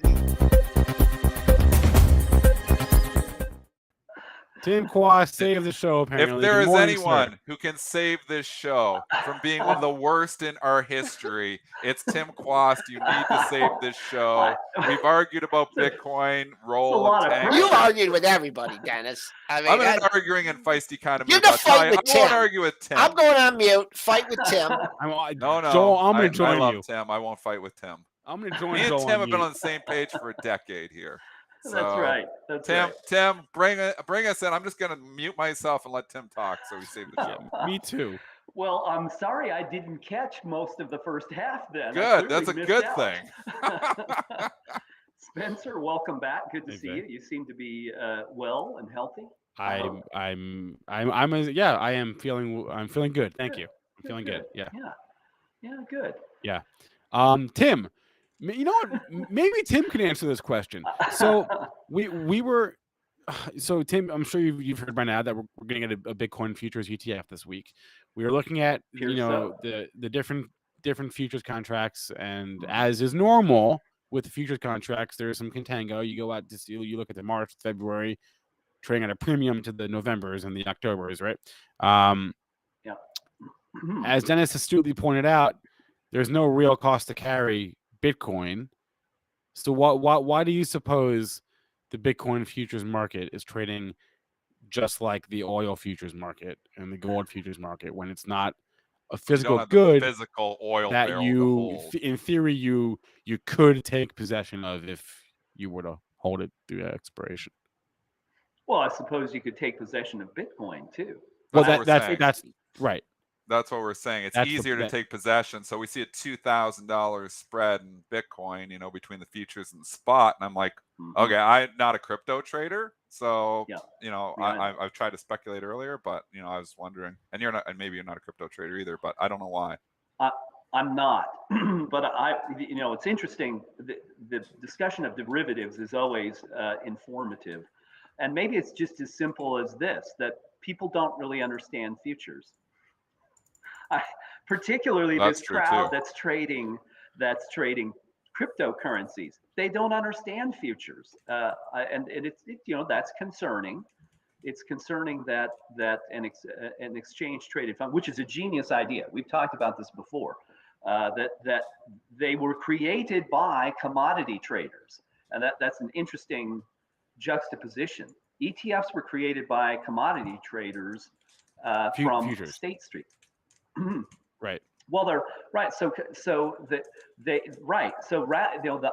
Tim Quast saved the show, apparently. If there Good is morning, anyone sir. who can save this show from being one of the worst in our history, it's Tim Quast. You need to save this show. We've argued about Bitcoin, roll, and tank. You argued with everybody, Dennis. I mean, I'm in an arguing and feisty kind of You're mood. the I'll tell fight you, with I won't Tim. argue with Tim. I'm going on mute. Fight with Tim. No. Joel, I'm going to join I love you. Tim. I won't fight with Tim. I'm going to join Me and Joel Tim have been mute. on the same page for a decade here. That's right. That's Tim, right. Tim, bring us in. I'm just gonna mute myself and let Tim talk so we save the show. Me too. Well, I'm sorry I didn't catch most of the first half then. Good. That's a good thing. Spencer, welcome back. Good to Hey, see Ben. you. You seem to be well and healthy. I am feeling good. Thank you. I'm feeling good. Yeah. Yeah, good. Yeah. Tim, you know what? Maybe Tim can answer this question. So so Tim, I'm sure you've heard by now that we're going to get a Bitcoin futures ETF this week. We were looking at the different futures contracts, and as is normal with the futures contracts, there's some contango. You go out to see, you look at the March, February, trading at a premium to the Novembers and the Octobers, right? Yeah. As Dennis astutely pointed out, there's no real cost to carry Bitcoin. So why do you suppose the Bitcoin futures market is trading just like the oil futures market and the gold futures market when it's not a physical good physical oil that barrel you, to hold? in theory, you could take possession of if you were to hold it through expiration? Well, I suppose you could take possession of Bitcoin too. Well, that's right. That's what we're saying. It's easier to take possession. So we see a $2,000 spread in Bitcoin, between the futures and the spot. And I'm like, okay, I'm not a crypto trader. So, I've tried to speculate earlier, but, I was wondering, and maybe you're not a crypto trader either, but I don't know why. I'm not, but it's interesting. The discussion of derivatives is always informative. And maybe it's just as simple as this, that people don't really understand futures. Particularly this crowd that's trading cryptocurrencies. They don't understand futures, and it's that's concerning. It's concerning that an exchange traded fund, which is a genius idea. We've talked about this before. That they were created by commodity traders, and that's an interesting juxtaposition. ETFs were created by commodity traders from futures. State Street. Right. Well, they're right. So the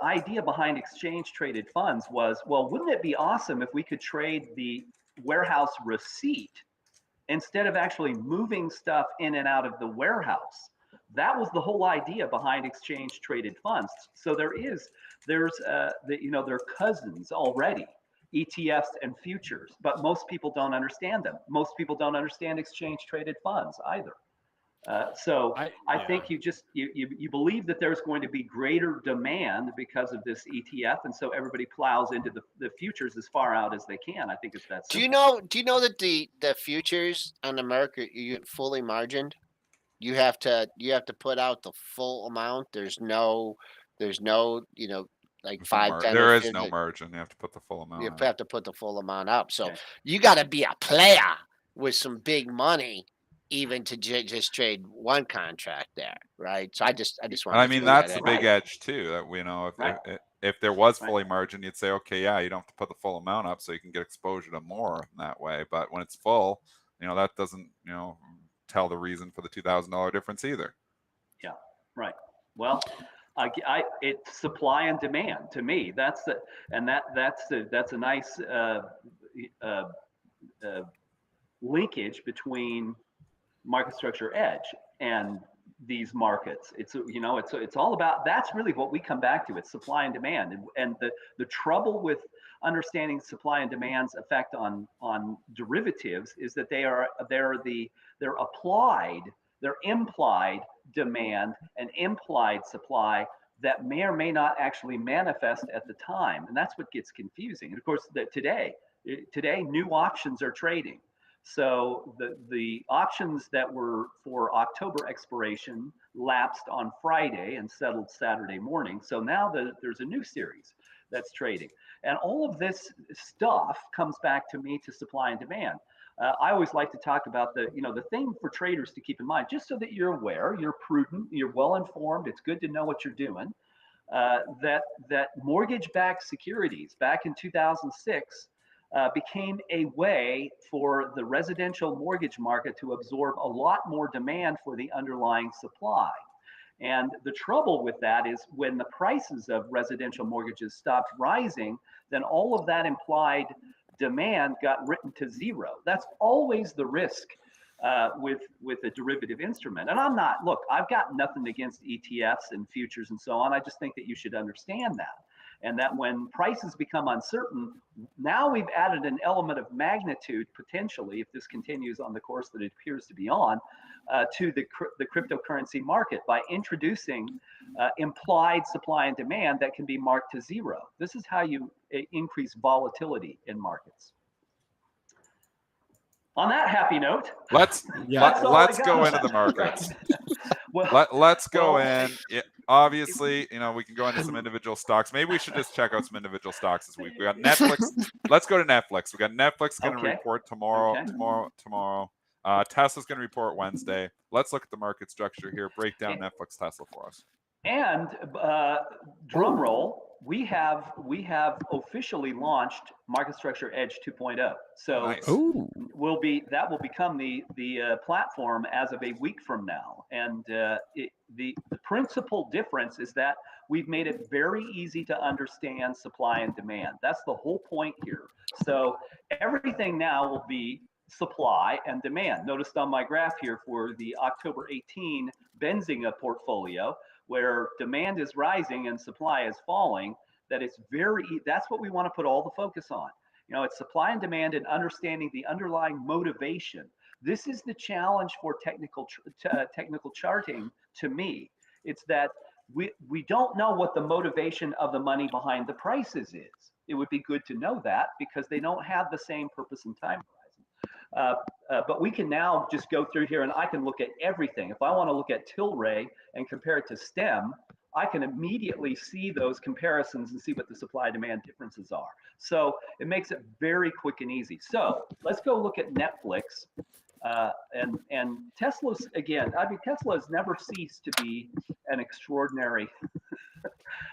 idea behind exchange traded funds was, well, wouldn't it be awesome if we could trade the warehouse receipt instead of actually moving stuff in and out of the warehouse? That was the whole idea behind exchange traded funds. So they're cousins already, ETFs and futures, but most people don't understand them. Most people don't understand exchange traded funds either. So I yeah. think you believe that there's going to be greater demand because of this ETF, and so everybody plows into the futures as far out as they can. I think it's that simple. Do you know that the futures on the market, you get fully margined? You have to put out the full amount. There's no, like There's no 5, 10, or there is no 50. margin. You have to put the full You amount out. have to put the full amount up. So Okay. you got to be a player with some big money, even to just trade one contract there, right? So I just And wanted I to mean, throw that that's the in big there. edge too. That we know Right. if there was Right. fully margin, you'd say, okay, yeah, you don't have to put the full amount up, so you can get exposure to more in that way. But when it's full, that doesn't tell the reason for the $2,000 difference either. Yeah. Right. Well, it's supply and demand to me. That's a nice linkage between market structure edge and these markets. It's all about, that's really what we come back to. It's supply and demand, and the trouble with understanding supply and demand's effect on derivatives is that they're implied demand and implied supply that may or may not actually manifest at the time, and that's what gets confusing. And of course, today new options are trading. So the options that were for October expiration lapsed on Friday and settled Saturday morning. So now there's a new series that's trading. And all of this stuff comes back to me to supply and demand. I always like to talk about the thing for traders to keep in mind, just so that you're aware, you're prudent, you're well informed. It's good to know what you're doing. That mortgage-backed securities back in 2006 became a way for the residential mortgage market to absorb a lot more demand for the underlying supply. And the trouble with that is when the prices of residential mortgages stopped rising, then all of that implied demand got written to zero. That's always the risk with a derivative instrument. And I've got nothing against ETFs and futures and so on. I just think that you should understand that. And that when prices become uncertain, now we've added an element of magnitude potentially, if this continues on the course that it appears to be on, to the cryptocurrency market by introducing implied supply and demand that can be marked to zero. This is how you increase volatility in markets. On that happy note, let's go into the markets. Let's go in. Yeah, obviously, we can go into some individual stocks. Maybe we should just check out some individual stocks this week. We got Netflix. Let's go to Netflix. We got Netflix going to report tomorrow. Tesla's going to report Wednesday. Let's look at the market structure here. Break down Netflix Tesla for us. And drum roll, we have officially launched Market Structure Edge 2.0. So nice. that will become the platform as of a week from now. And the principal difference is that we've made it very easy to understand supply and demand. That's the whole point here. So everything now will be supply and demand. Noticed on my graph here for the October 18 Benzinga portfolio, where demand is rising and supply is falling, that's what we want to put all the focus on. It's supply and demand and understanding the underlying motivation. This is the challenge for technical charting to me. It's that we don't know what the motivation of the money behind the prices is. It would be good to know that because they don't have the same purpose and time horizon. But we can now just go through here and I can look at everything. If I want to look at Tilray and compare it to STEM, I can immediately see those comparisons and see what the supply demand differences are. So it makes it very quick and easy. So let's go look at Netflix. And Tesla's, again, Tesla has never ceased to be an extraordinary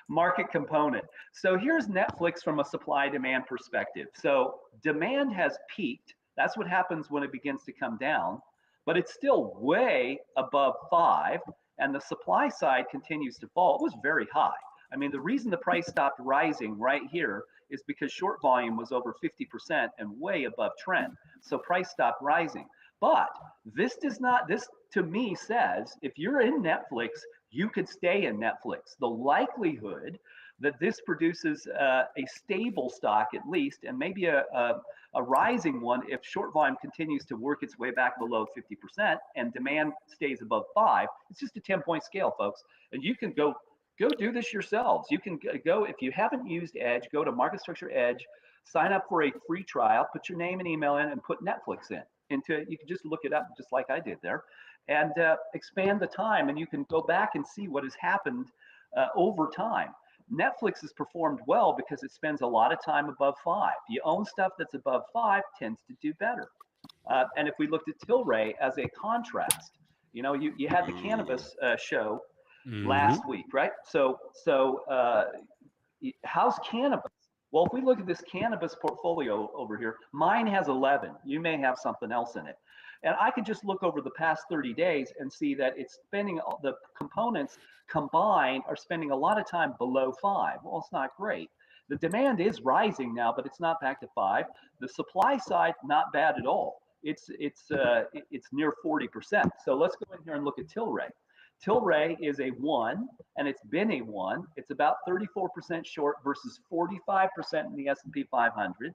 market component. So here's Netflix from a supply demand perspective. So demand has peaked. That's what happens when it begins to come down, but it's still way above 5, and the supply side continues to fall. It was very high. I mean, the reason the price stopped rising right here is because short volume was over 50% and way above trend. So price stopped rising. But this to me says, if you're in Netflix, you could stay in Netflix. The likelihood that this produces a stable stock at least, and maybe a rising one if short volume continues to work its way back below 50% and demand stays above 5. It's just a 10-point scale, folks. And you can go do this yourselves. You can go, if you haven't used Edge, go to Market Structure Edge, sign up for a free trial, put your name and email in, and put Netflix in. You can just look it up just like I did there, and expand the time, and you can go back and see what has happened over time. Netflix has performed well because it spends a lot of time above 5. You own stuff that's above 5 tends to do better. And if we looked at Tilray as a contrast, you know, you had the cannabis show last week, right? So how's cannabis? Well, if we look at this cannabis portfolio over here, mine has 11. You may have something else in it. And I could just look over the past 30 days and see that it's spending, the components combined are spending a lot of time below 5. Well, it's not great. The demand is rising now, but it's not back to 5. The supply side, not bad at all. It's near 40%. So let's go in here and look at Tilray. Tilray is a 1, and it's been a 1. It's about 34% short versus 45% in the S&P 500.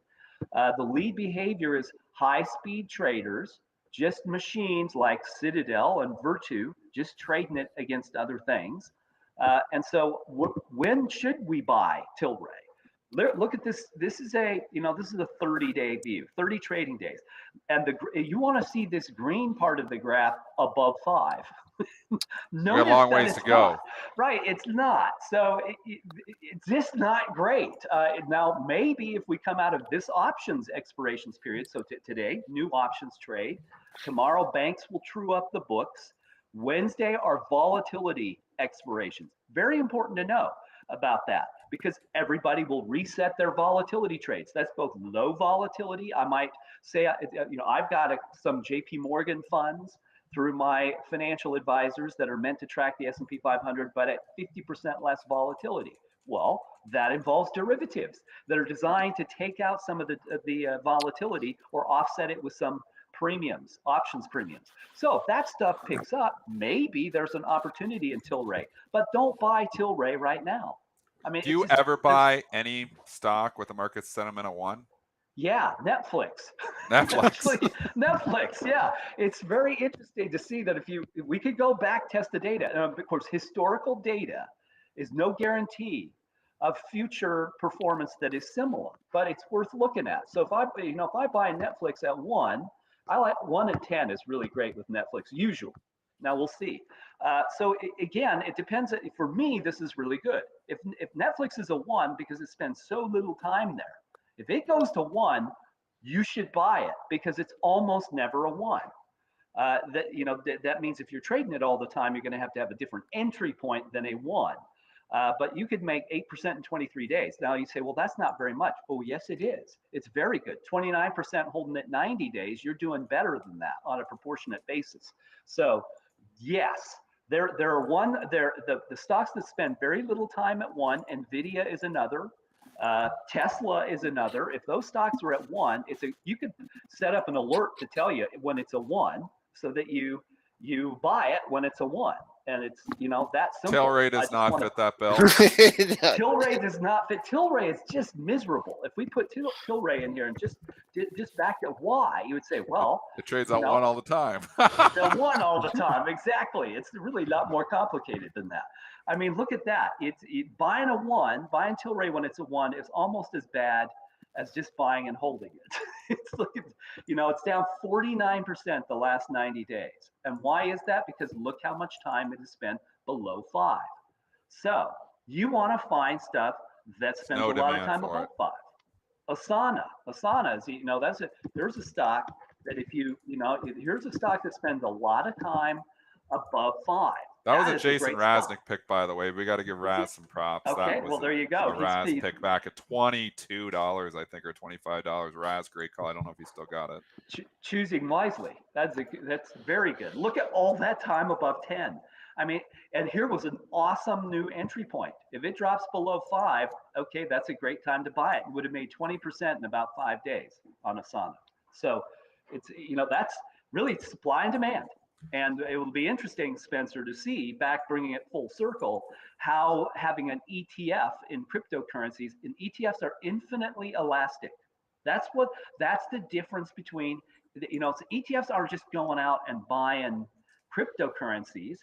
The lead behavior is high-speed traders, just machines like Citadel and Virtu, just trading it against other things. And so when should we buy Tilray? Look at this. This is a 30-day view, 30 trading days. And you want to see this green part of the graph above 5. We have a long ways to go. Right, it's not. So it's just not great. Now, maybe if we come out of this options expirations period, so today, new options trade. Tomorrow, banks will true up the books. Wednesday are volatility expirations. Very important to know about that, because everybody will reset their volatility trades. That's both low volatility. I might say, I've got some JP Morgan funds through my financial advisors that are meant to track the S&P 500, but at 50% less volatility. Well, that involves derivatives that are designed to take out some of the volatility or offset it with some premiums, options premiums. So if that stuff picks up, maybe there's an opportunity in Tilray, but don't buy Tilray right now. I mean, do you ever buy any stock with a market sentiment of 1? Yeah, Netflix. Netflix. Actually, Netflix. Yeah, it's very interesting to see that we could go back test the data. Of course, historical data is no guarantee of future performance that is similar, but it's worth looking at. So if I buy Netflix at 1, I like 1 and 10 is really great with Netflix usually. Now we'll see. So again, it depends. For me, this is really good. If Netflix is a 1 because it spends so little time there. If it goes to 1, you should buy it because it's almost never a 1. That means if you're trading it all the time, you're going to have a different entry point than a 1. But you could make 8% in 23 days. Now you say, well, that's not very much. Oh, yes, it is. It's very good. 29% holding it 90 days. You're doing better than that on a proportionate basis. So yes, there are the stocks that spend very little time at 1. Nvidia is another. Tesla is another. If those stocks are at 1, you could set up an alert to tell you when it's a 1, so that you buy it when it's a 1, and it's that simple. Tilray does not fit that bill. Tilray does not fit. Tilray is just miserable. If we put Tilray in here and just back at why, you would say, well, it trades at 1 all the time. The 1 all the time, exactly. It's really not more complicated than that. I mean, look at that. Buying Tilray when it's a 1 is almost as bad as just buying and holding it. It's down 49% the last 90 days. And why is that? Because look how much time it has spent below 5. So you want to find stuff that spends a lot of time above 5. Asana is, there's a stock that here's a stock that spends a lot of time above 5. That was a Jason Raznick pick, by the way. We got to give Raz some props. Okay, well, there you go. A Raz pick back at $22, I think, or $25. Raz, great call. I don't know if he still got it. Choosing wisely. That's very good. Look at all that time above 10. I mean, and here was an awesome new entry point. If it drops below 5, okay, that's a great time to buy it. You would have made 20% in about 5 days on Asana. So it's that's really supply and demand. And it will be interesting, Spencer, to see, back bringing it full circle, how having an ETF in cryptocurrencies, and ETFs are infinitely elastic. That's the difference between, so ETFs are just going out and buying cryptocurrencies.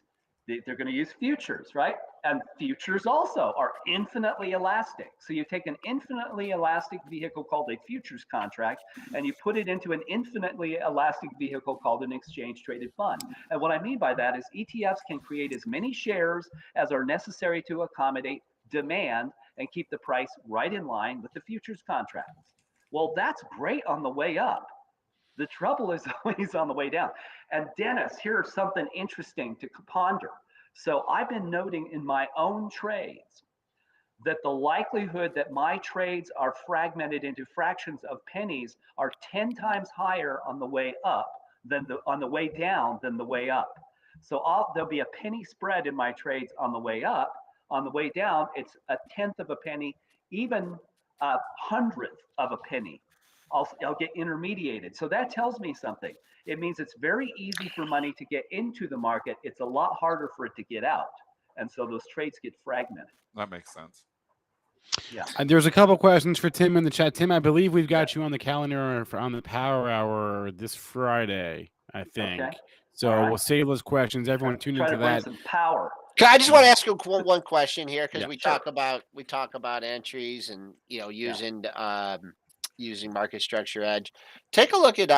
They're going to use futures, right? And futures also are infinitely elastic. So you take an infinitely elastic vehicle called a futures contract and you put it into an infinitely elastic vehicle called an exchange traded fund. And what I mean by that is ETFs can create as many shares as are necessary to accommodate demand and keep the price right in line with the futures contracts. Well, that's great on the way up. The trouble is always on the way down. And Dennis, here's something interesting to ponder. So I've been noting in my own trades that the likelihood that my trades are fragmented into fractions of pennies are 10 times higher on the way up than on the way down than the way up. So there'll be a penny spread in my trades on the way up. On the way down, it's a tenth of a penny, even a hundredth of a penny. I'll get intermediated. So that tells me something. It means it's very easy for money to get into the market. It's a lot harder for it to get out. And so those trades get fragmented. That makes sense. Yeah. And there's a couple questions for Tim in the chat. Tim, I believe we've got you on the calendar on the Power Hour this Friday, I think. Okay. So All right. we'll save those questions. Everyone tune into that. Some power. I just want to ask you one question here, because Yeah. we talk about entries and using market structure edge. Take a look at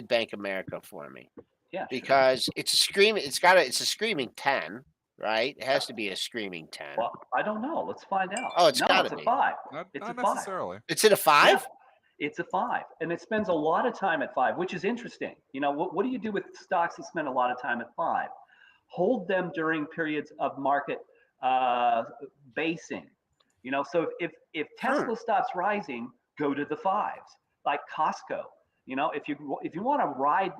Bank of America for me. Yeah. Because it's a screaming 10, right? It has to be a screaming 10. Well, I don't know. Let's find out. Oh, it's gotta be. A 5. Not necessarily. It's at a 5? Yeah. It's a 5, and it spends a lot of time at 5, which is interesting. What do you do with stocks that spend a lot of time at 5? Hold them during periods of market basing. So if Tesla stops rising, go to the 5s, like Costco. If you want to ride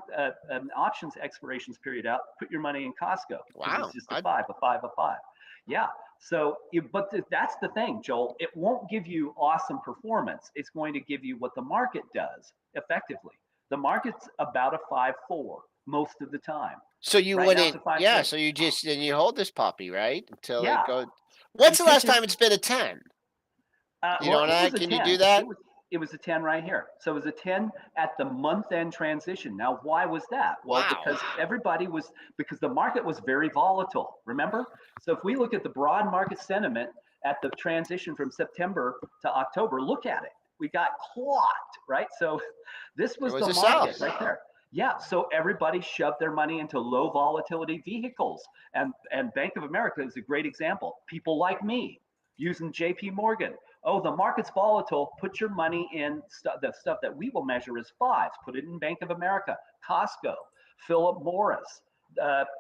an options expirations period out, put your money in Costco. Wow, it's just a 5. Yeah. So, but that's the thing, Joel. It won't give you awesome performance. It's going to give you what the market does effectively. The market's about a 5.4 most of the time. So you wouldn't, yeah. So you hold this puppy, right? Until it goes. When's the last time it's been a 10? You know what? Can you do that? It was a 10 right here. So it was a 10 at the month-end transition. Now, why was that? Well, because the market was very volatile, remember? So if we look at the broad market sentiment at the transition from September to October, look at it. We got clocked, right? So this was the market right there. Yeah, so everybody shoved their money into low volatility vehicles. And Bank of America is a great example. People like me using JP Morgan. Oh, the market's volatile. Put your money in the stuff that we will measure as 5s. Put it in Bank of America, Costco, Philip Morris,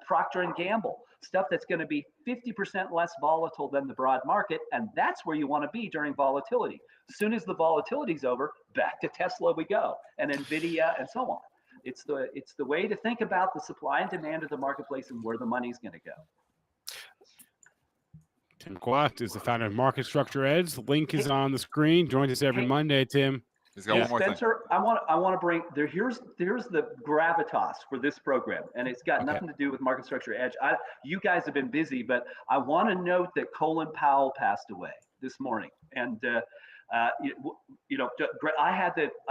Procter & Gamble, stuff that's going to be 50% less volatile than the broad market. And that's where you want to be during volatility. As soon as the volatility's over, back to Tesla we go, and NVIDIA and so on. It's the way to think about the supply and demand of the marketplace and where the money's going to go. Tim Quast is the founder of Market Structure Edge. The link is on the screen. Joins us every Monday, Tim. He's got one more Spencer, thing. I want to bring there. Here's the gravitas for this program, and it's got nothing to do with Market Structure Edge. You guys have been busy, but I want to note that Colin Powell passed away this morning, and I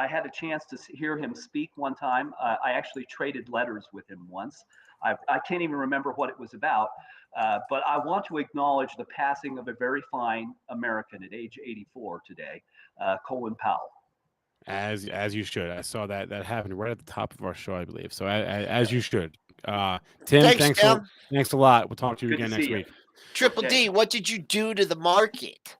had a chance to hear him speak one time. I actually traded letters with him once. I can't even remember what it was about, but I want to acknowledge the passing of a very fine American at age 84 today, Colin Powell. As you should. I saw that happened right at the top of our show, I believe. So as you should. Tim, thanks a lot. We'll talk to you again next week. Triple D, what did you do to the market?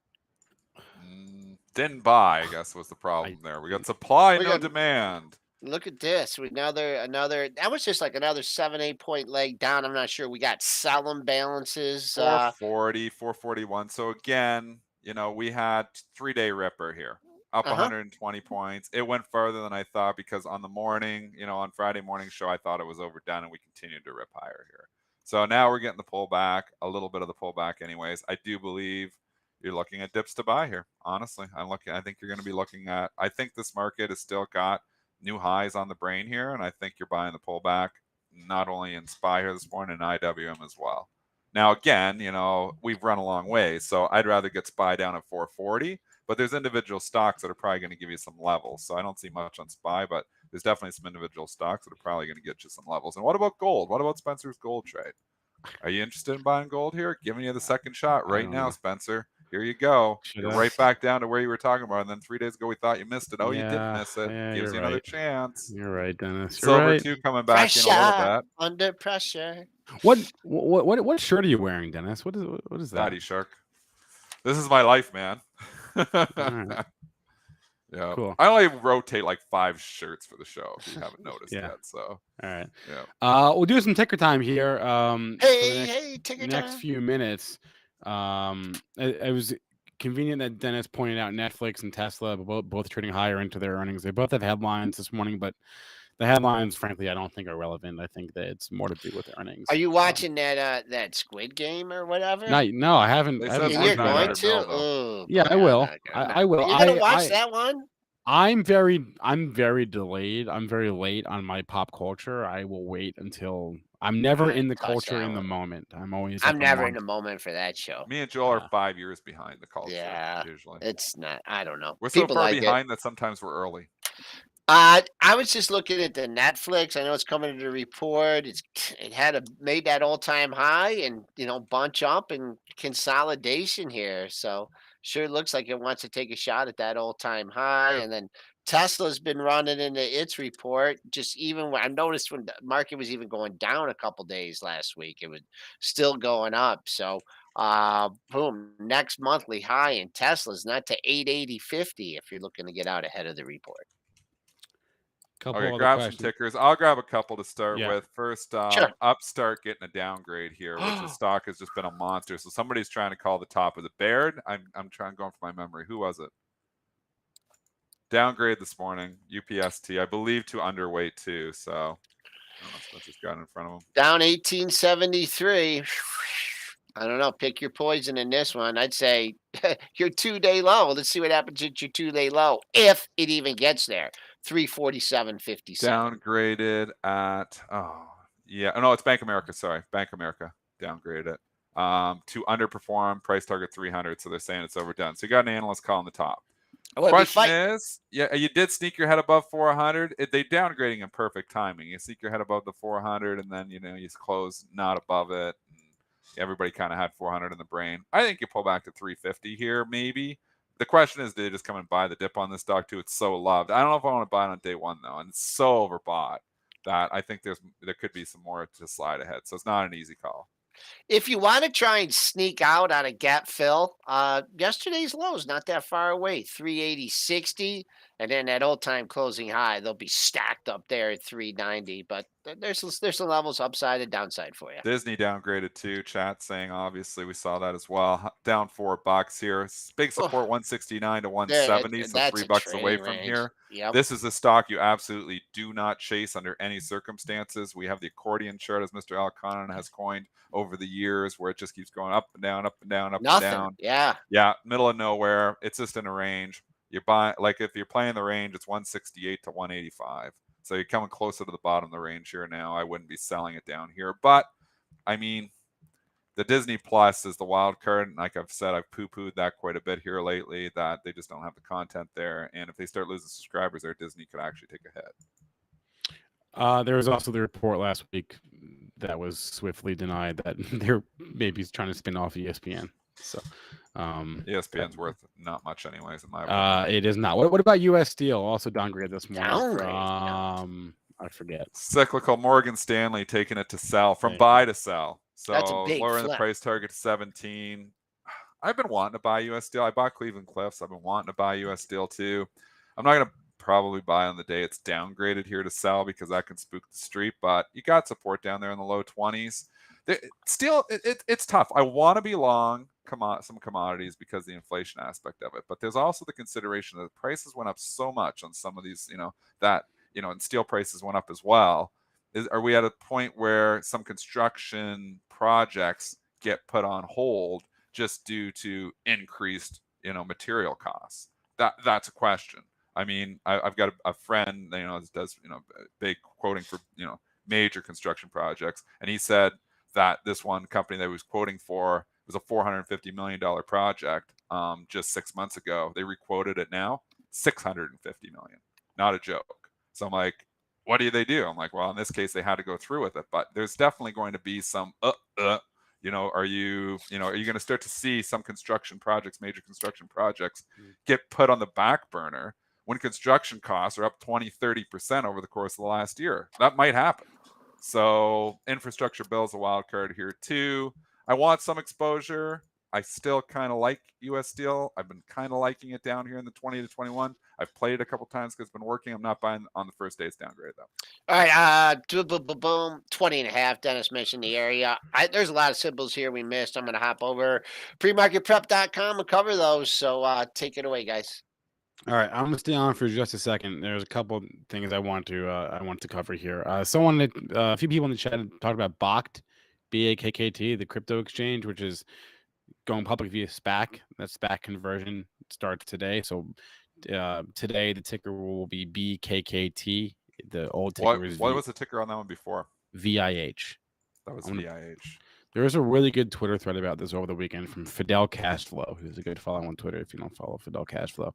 Didn't buy, I guess, was the problem there. We got supply, no demand. Look at this. Another that was just like another 7-8 point leg down. I'm not sure. We got solemn balances. 440, 441. So again, we had 3-day ripper here. Up 120 points. It went further than I thought because on the morning, on Friday morning show, I thought it was overdone and we continued to rip higher here. So now we're getting the pullback, a little bit of the pullback anyways. I do believe you're looking at dips to buy here. Honestly, I think you're going to be looking at, I think this market has still got new highs on the brain here. And I think you're buying the pullback not only in SPY here this morning, and IWM as well. Now, again, we've run a long way, so I'd rather get SPY down at 440, but there's individual stocks that are probably going to give you some levels. So I don't see much on SPY, but there's definitely some individual stocks that are probably going to get you some levels. And what about gold? What about Spencer's gold trade? Are you interested in buying gold here? Giving you the second shot right now, Spencer. Here you go. You're right back down to where you were talking about. And then 3 days ago, we thought you missed it. Oh, you didn't miss it. Gives you another chance. You're right, Dennis. You're Silver right. 2 coming back in a little bit. Under pressure. What shirt are you wearing, Dennis? What is that? Daddy Shark. This is my life, man. Right. Yeah. Cool. I only rotate like 5 shirts for the show, if you haven't noticed yet. So all right. Yeah. We'll do some ticker time here. Hey, ticker next time. few minutes. It was convenient that Dennis pointed out Netflix and Tesla both trading higher into their earnings. They both have headlines this morning, but the headlines, frankly, I don't think are relevant. I think that it's more to do with earnings. Are you watching that Squid Game or whatever? No, I haven't. They I said haven't You're Fortnite going under to? Bill, though. Oh, Yeah, boy, I will. I'm not gonna- I will. You're gonna watch that one? I'm very delayed. I'm very late on my pop culture. I will wait until I'm never in the culture in the moment. I'm never in the moment for that show. Me and Joel are 5 years behind the culture. Yeah, usually. it's not. I don't know. We're so People far like behind that sometimes we're early. I was just looking at the Netflix. I know it's coming to the report. It had made that all-time high and bunch up and consolidation here. So sure looks like it wants to take a shot at that all-time high. And then Tesla's been running into its report. Just even when I noticed when the market was even going down a couple days last week, it was still going up. So boom, next monthly high in Tesla's not to 880.50 if you're looking to get out ahead of the report. Okay, grab some tickers. I'll grab a couple to start with. First, Sure. Upstart getting a downgrade here, which the stock has just been a monster. So somebody's trying to call the top of the Baird. I'm trying going for my memory. Who was it? Downgrade this morning. UPST, I believe, to underweight too. So I don't know if Spencer's got it in front of him. Down 1873. I don't know. Pick your poison in this one. I'd say your 2-day low. Let's see what happens at your 2-day low, if it even gets there. 347.57. Downgraded at no, it's Bank of America. Sorry, Bank of America downgraded it to underperform. Price target 300. So they're saying it's overdone. So you got an analyst calling the top. Question is, you did sneak your head above 400. They downgrading in perfect timing. You sneak your head above the 400, and then you close not above it. Everybody kind of had 400 in the brain. I think you pull back to 350 here, maybe. The question is, do they just come and buy the dip on this stock too? It's so loved. I don't know if I want to buy it on day one though, and it's so overbought that I think there could be some more to slide ahead. So it's not an easy call. If you want to try and sneak out on a gap fill, yesterday's low is not that far away, 380.60, and then that all-time closing high, they'll be stacked up there at 390. But there's some levels upside and downside for you. Disney downgraded too. Chat saying obviously we saw that as well. Down $4 here. Big support 169 to 170, so $3 away from here. Yep. This is a stock you absolutely do not chase under any circumstances. We have the accordion chart, as Mr. Alconan has coined, over the years, where it just keeps going up and down, up and down, up and down. Yeah, middle of nowhere. It's just in a range. You buy, like, if you're playing the range, it's 168 to 185. So you're coming closer to the bottom of the range here now. I wouldn't be selling it down here. But, I mean, the Disney Plus is the wild card. And like I've said, I've poo-pooed that quite a bit here lately, that they just don't have the content there. And if they start losing subscribers there, Disney could actually take a hit. There was also the report last week that was swiftly denied that they're maybe trying to spin off ESPN. So ESPN's worth not much anyways, in my opinion. It is not. What about US Steel? Also downgraded this morning. I forget. Cyclical Morgan Stanley taking it to sell, from buy to sell. So that's a big lowering flip. The price target to 17. I've been wanting to buy US Steel. I bought Cleveland Cliffs. I've been wanting to buy US Steel too. I'm not going to probably buy on the day it's downgraded here to sell, because that can spook the street, but you got support down there in the low 20s. It's tough. I want to be long some commodities because of the inflation aspect of it, but there's also the consideration that the prices went up so much on some of these, and steel prices went up as well. Are we at a point where some construction projects get put on hold just due to increased, material costs? That's a question. I mean, I've got a friend, that does, big quoting for, major construction projects. And he said that this one company that he was quoting for was a $450 million project just 6 months ago. They requoted it now, $650 million. Not a joke. So I'm like, what do they do? I'm like, well, in this case, they had to go through with it. But there's definitely going to be some, are you going to start to see some construction projects, major construction projects, get put on the back burner when construction costs are up 20-30% over the course of the last year? That might happen. So infrastructure bill is a wild card here too. I want some exposure. I still kind of like US Steel. I've been kind of liking it down here in the 20 to 21. I've played it a couple times because it's been working. I'm not buying on the first day's downgrade though. All right, boom, 20.5. Dennis mentioned the area. There's a lot of symbols here we missed. I'm going to hop over PreMarketPrep.com and cover those. So take it away, guys. All right, I'm gonna stay on for just a second. There's a couple things I want to cover here. A few people in the chat talked about Bakkt, BAKKT, the crypto exchange, which is going public via SPAC. That SPAC conversion starts today. So today the ticker will be BKKT. The old ticker what was the ticker on that one before? VIH. That was VIH. There was a really good Twitter thread about this over the weekend from Fidel Cashflow, who's a good follow on Twitter if you don't follow Fidel Cashflow.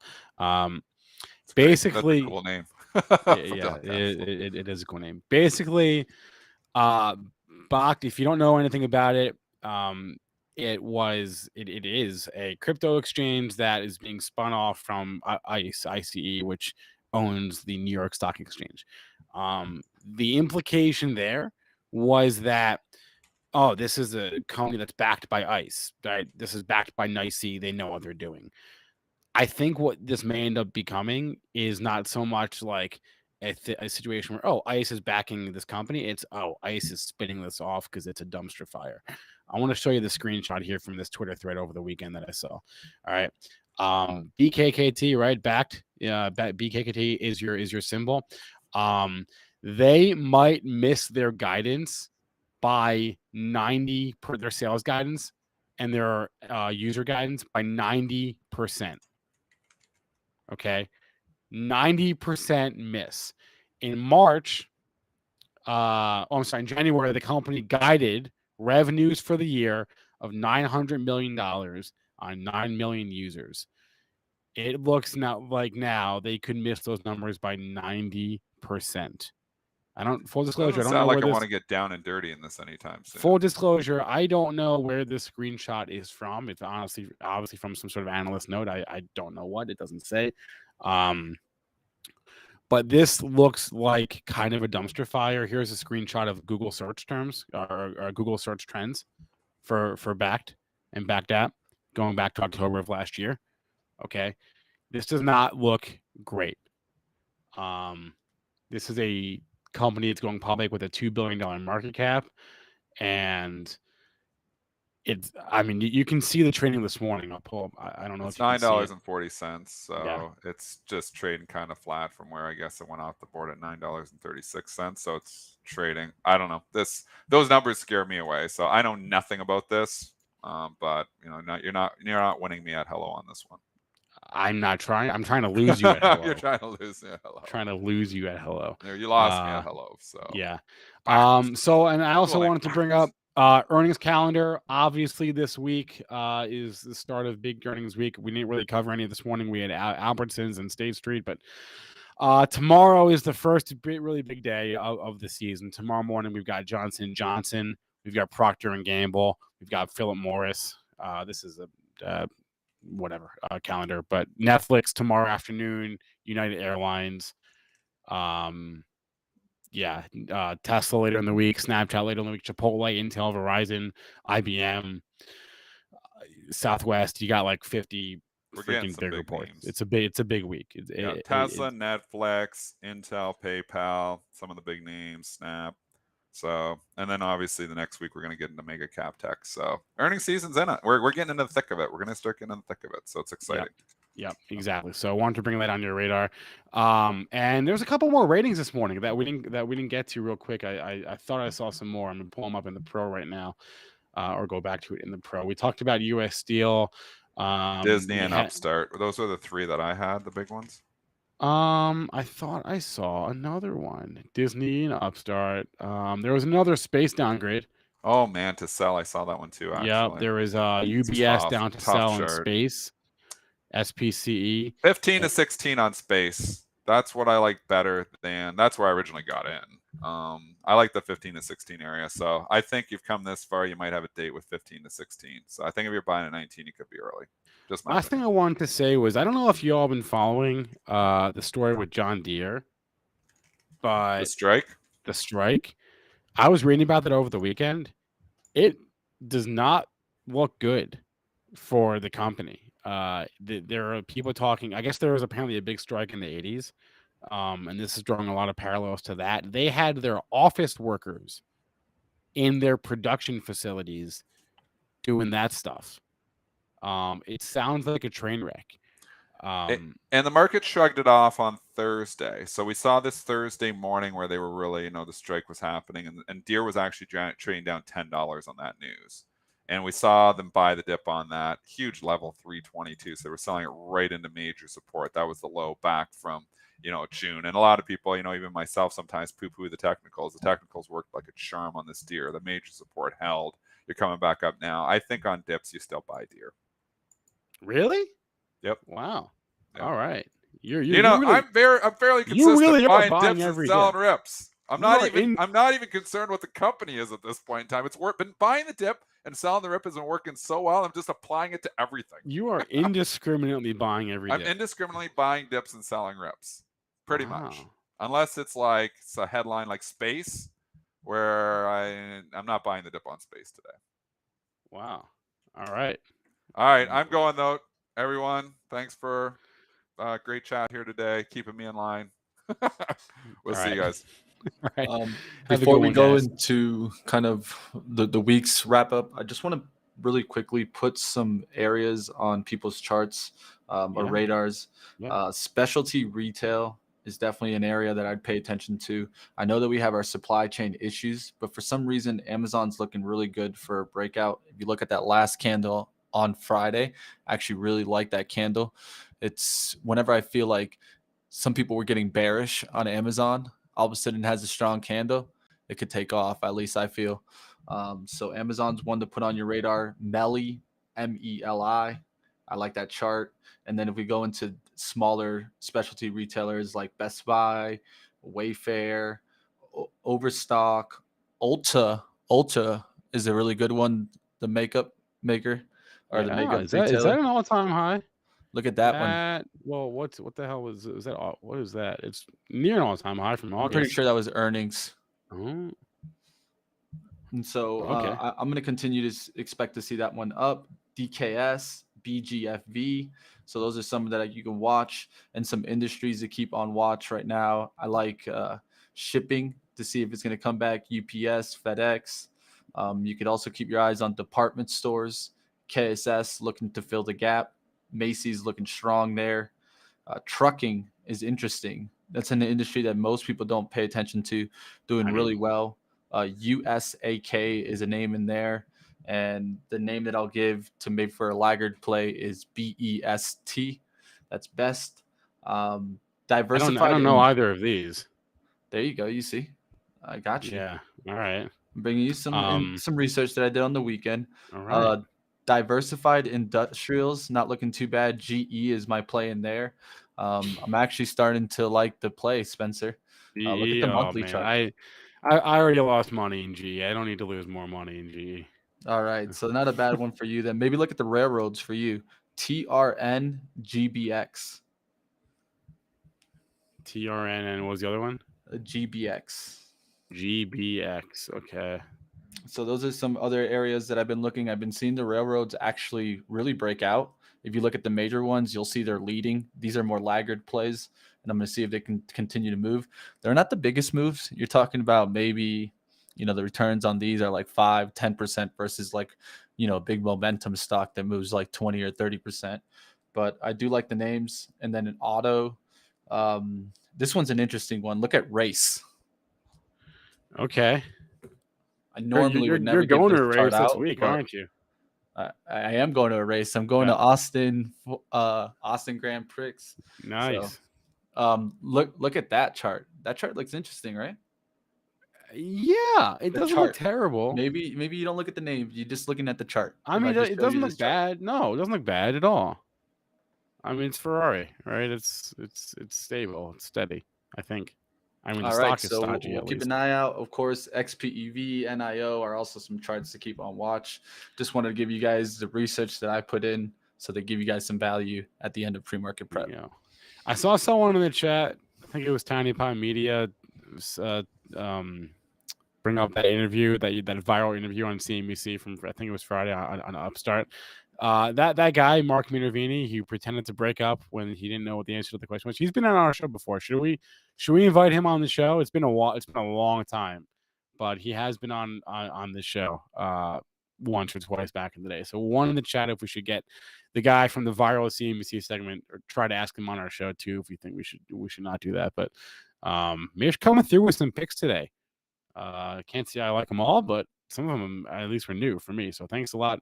Basically, that's a cool name. It is a cool name. Basically, Bakkt, if you don't know anything about it, it is a crypto exchange that is being spun off from ICE, which owns the New York Stock Exchange. The implication there was that, oh, this is a company that's backed by ICE, right? This is backed by NYSE. They know what they're doing. I think what this may end up becoming is not so much like a situation where, oh, ICE is backing this company. It's, oh, ICE is spinning this off because it's a dumpster fire. I want to show you the screenshot here from this Twitter thread over the weekend that I saw. All right. BKKT, right? Bakkt. Yeah, BKKT is your symbol. They might miss their guidance by 90 per their sales guidance and their user guidance by 90%. Okay. 90% miss. In March, in January, the company guided revenues for the year of $900 million on 9 million users. It looks now they could miss those numbers by 90%. Full disclosure, I don't know like I want to get down and dirty in this anytime soon. Full disclosure, I don't know where this screenshot is from. It's obviously from some sort of analyst note. I don't know what. It doesn't say. But this looks like kind of a dumpster fire. Here's a screenshot of Google search terms or Google search trends for Bakkt and Bakkt app going back to October of last year. Okay. This does not look great. This is a company that's going public with a $2 billion market cap. And you can see the trading this morning. I'll pull up. I don't know it's if you $9.40. So yeah. It's just trading kind of flat from where I guess it went off the board at $9.36. So it's trading. I don't know. Those numbers scare me away. So I know nothing about this. But you're not winning me at hello on this one. I'm not trying. I'm trying to lose you at hello. You're trying to lose me at hello. Trying to lose you at hello. You lost me at hello. So yeah. And I also wanted to bring up earnings calendar. Obviously, this week is the start of big earnings week. We didn't really cover any this morning. We had Albertsons and State Street, but tomorrow is the first really big day of the season. Tomorrow morning, we've got Johnson & Johnson. We've got Procter & Gamble. We've got Philip Morris. This is a calendar, but Netflix tomorrow afternoon, United Airlines, Tesla later in the week, Snapchat later in the week, Chipotle, Intel, Verizon, IBM, Southwest. You got like 50 freaking big reports. Names. It's a big week. Tesla, Netflix, Intel, PayPal, some of the big names, Snap. So, and then obviously the next week we're going to get into mega cap tech. So earnings season's in it. We're getting into the thick of it. We're going to start getting in the thick of it. So it's exciting. Yep, exactly. So I wanted to bring that on your radar. And there's a couple more ratings this morning that we didn't get to real quick. I thought I saw some more. I'm gonna pull them up in the Pro right now, or go back to it in the Pro. We talked about US Steel, Disney, and Upstart. Those are the three that I had. The big ones. I thought I saw another one. Disney and Upstart. There was another space downgrade. Oh man, to sell. I saw that one too. Yep, Actually, there was it's UBS down to tough sell in chart. space. SPCE. 15 to 16 on space. That's what I like better than. That's where I originally got in. I like the 15 to 16 area. So I think you've come this far. You might have a date with 15 to 16. So I think if you're buying at 19, you could be early. Just my Last thing I wanted to say was I don't know if you all been following the story with John Deere, but the strike. The strike. I was reading about that over the weekend. It does not look good for the company. There are people talking. I guess there was apparently a big strike in the 80s, and this is drawing a lot of parallels to that. They had their office workers in their production facilities doing that stuff. It sounds like a train wreck. And the market shrugged it off on Thursday. So we saw this Thursday morning where they were really, the strike was happening, and Deere was actually trading down $10 on that news. And we saw them buy the dip on that huge level 322. So they were selling it right into major support. That was the low back from, June. And a lot of people, even myself, sometimes poo-poo the technicals. The technicals worked like a charm on this Deere. The major support held. You're coming back up now. I think on dips, you still buy Deere. Really? Yep. Wow. Yep. All right. You're really, I'm fairly consistent. You really are buying dips and selling rips. I'm not even concerned what the company is at this point in time. It's been buying the dip and selling the rip isn't working so well. I'm just applying it to everything. You are indiscriminately buying every dip. I'm indiscriminately buying dips and selling rips. Pretty much. Unless it's like a headline like space, where I'm not buying the dip on space today. Wow. All right. I'm going though. Everyone, thanks for great chat here today, keeping me in line. We'll see you guys. Right. Before we go into kind of the week's wrap up, I just want to really quickly put some areas on people's charts or radars. Specialty retail is definitely an area that I'd pay attention to. I know that we have our supply chain issues, but for some reason, Amazon's looking really good for a breakout. If you look at that last candle on Friday, I actually really like that candle. It's whenever I feel like some people were getting bearish on Amazon, all of a sudden it has a strong candle, it could take off, at least I feel. So Amazon's one to put on your radar. Meli, MELI. I like that chart. And then if we go into smaller specialty retailers like Best Buy, Wayfair, Overstock, Ulta is a really good one. The makeup maker or the makeup retailer. Is that an all-time high? Look at that one. Well, what the hell was that? What is that? It's near an all-time high from August. I'm pretty sure that was earnings. Oh. And so I'm going to continue to expect to see that one up. DKS, BGFV. So those are some that you can watch, and some industries to keep on watch right now. I like shipping to see if it's going to come back. UPS, FedEx. You could also keep your eyes on department stores. KSS looking to fill the gap. Macy's looking strong there. Trucking is interesting. That's an industry that most people don't pay attention to, doing really well. USAK is a name in there. And the name that I'll give to maybe for a laggard play is BEST. That's best. Diversified. I don't know either of these. There you go. You see, I got you. Yeah. All right. I'm bringing you some research that I did on the weekend. All right. Diversified industrials, not looking too bad. GE is my play in there. I'm actually starting to like the play, Spencer. Look at the monthly chart. I already lost money in GE. I don't need to lose more money in GE. All right, so not a bad one for you then. Maybe look at the railroads for you. TRN GBX. TRN and what was the other one? GBX. GBX. Okay. So those are some other areas that I've been looking. I've been seeing the railroads actually really break out. If you look at the major ones, you'll see they're leading. These are more laggard plays, and I'm going to see if they can continue to move. They're not the biggest moves. You're talking about maybe, the returns on these are like 5-10% versus like, big momentum stock that moves like 20 or 30%. But I do like the names. And then in auto, this one's an interesting one. Look at race. Okay. I normally would never. You're going give to a this race chart this out, week, aren't you? I am going to a race. I'm going to Austin Grand Prix. Nice. So Look at that chart. That chart looks interesting, right? Yeah, it doesn't look terrible. Maybe you don't look at the names. You're just looking at the chart. I mean, it doesn't look bad. No, it doesn't look bad at all. I mean, it's Ferrari, right? It's stable. It's steady, I think. I mean, the stock is stodgy. We'll keep an eye out. Of course, XPEV, NIO are also some charts to keep on watch. Just wanted to give you guys the research that I put in, so they give you guys some value at the end of pre-market prep. Yeah. I saw someone in the chat. I think it was Tiny Pie Media. Bring up that interview, that viral interview on CNBC from, I think it was Friday on Upstart. That guy, Mark Minervini, he pretended to break up when he didn't know what the answer to the question was. He's been on our show before. Should we invite him on the show? It's been a while. It's been a long time, but he has been on this show once or twice back in the day. So one in the chat if we should get the guy from the viral CNBC segment, or try to ask him on our show too if we think we should not do that. But Mish coming through with some picks today. Can't say I like them all, but some of them at least were new for me. So thanks a lot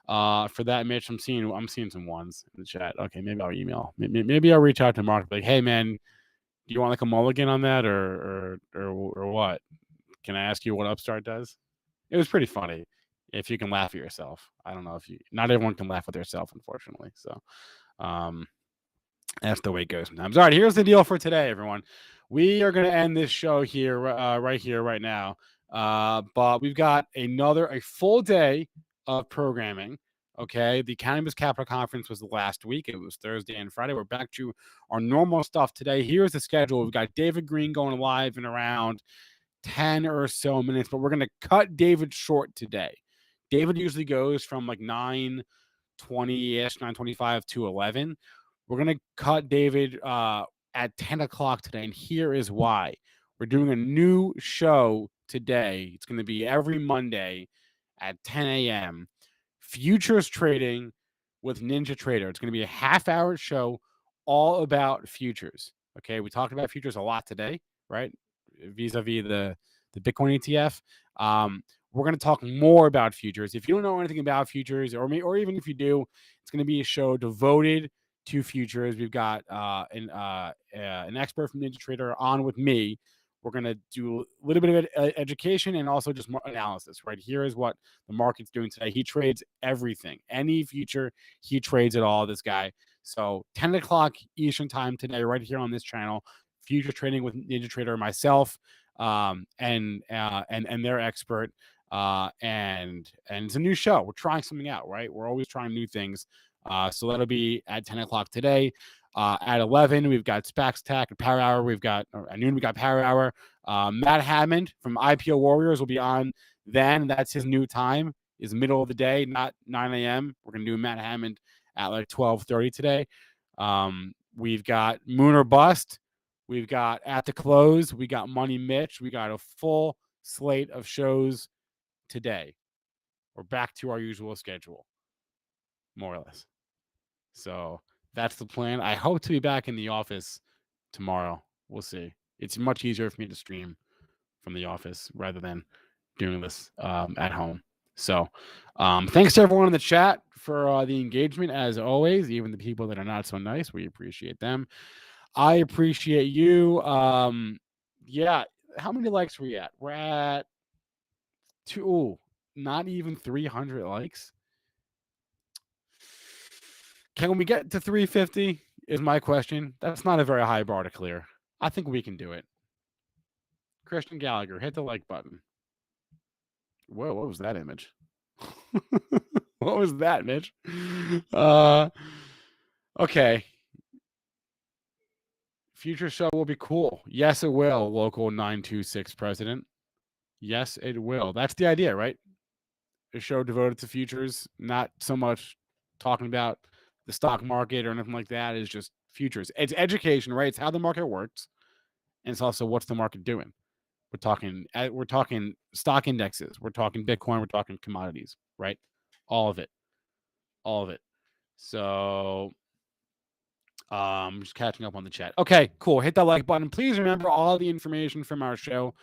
for that, Mitch. I'm seeing some ones in the chat. Okay, maybe I'll email. Maybe I'll reach out to Mark. Like, hey man, do you want like a mulligan on that, or what? Can I ask you what Upstart does? It was pretty funny. If you can laugh at yourself. I don't know if not everyone can laugh at themselves, unfortunately. So that's the way it goes sometimes. All right, here's the deal for today, everyone. We are going to end this show here, right now. But we've got a full day of programming. Okay, the Cannabis Capital Conference was last week. It was Thursday and Friday. We're back to our normal stuff today. Here's the schedule. We've got David Green going live in around 10 or so minutes, but we're going to cut David short today. David usually goes from like 9:20-ish, 9:25 to 11. We're going to cut David at 10 o'clock today, and here is why. We're doing a new show today. It's going to be every Monday at 10 a.m. Futures trading with Ninja Trader. It's going to be a half-hour show all about futures. Okay, we talked about futures a lot today, right? Vis-a-vis the Bitcoin ETF. We're going to talk more about futures. If you don't know anything about futures, or even if you do, it's going to be a show devoted to futures. We've got an expert from Ninja Trader on with me. We're going to do a little bit of education and also just more analysis, right? Here is what the market's doing today. He trades everything. Any future, he trades it all, this guy. So 10 o'clock Eastern time today, right here on this channel, future trading with Ninja Trader, myself, and their expert. And it's a new show. We're trying something out, right? We're always trying new things. So that'll be at 10 o'clock today. At 11, we've got SPACs Tech at Power Hour. At noon, we got Power Hour. Matt Hammond from IPO Warriors will be on then. That's his new time, is middle of the day, not 9 a.m. We're going to do Matt Hammond at like 12:30 today. We've got Moon or Bust. We've got At the Close. We got Money Mitch. We got a full slate of shows today. We're back to our usual schedule, more or less. So that's the plan. I hope to be back in the office tomorrow. We'll see. It's much easier for me to stream from the office rather than doing this at home. So thanks to everyone in the chat for the engagement, as always. Even the people that are not so nice, we appreciate them. I appreciate you. Yeah, how many likes are we at? We're at not even 300 likes. Can we get to 350 is my question. That's not a very high bar to clear. I think we can do it. Christian Gallagher, hit the like button. Whoa, what was that image? What was that, Mitch? Okay. Future show will be cool. Yes, it will, local 926 president. Yes, it will. That's the idea, right? A show devoted to futures, not so much talking about the stock market or anything like that. Is just futures. It's education, right? It's how the market works, and it's also what's the market doing. We're talking stock indexes. We're talking Bitcoin. We're talking commodities, right? All of it. So, just catching up on the chat. Okay, cool. Hit that like button. Please remember all the information from our show,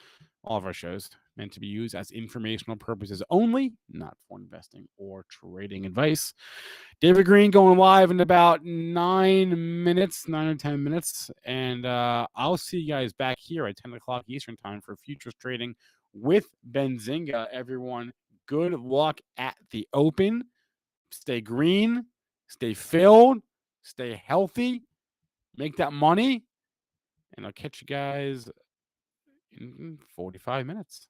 all of our shows, meant to be used as informational purposes only, not for investing or trading advice. David Green going live in about 9 minutes, 9 or 10 minutes. And I'll see you guys back here at 10 o'clock Eastern time for futures trading with Benzinga. Everyone, good luck at the open. Stay green, stay filled, stay healthy, make that money. And I'll catch you guys in 45 minutes.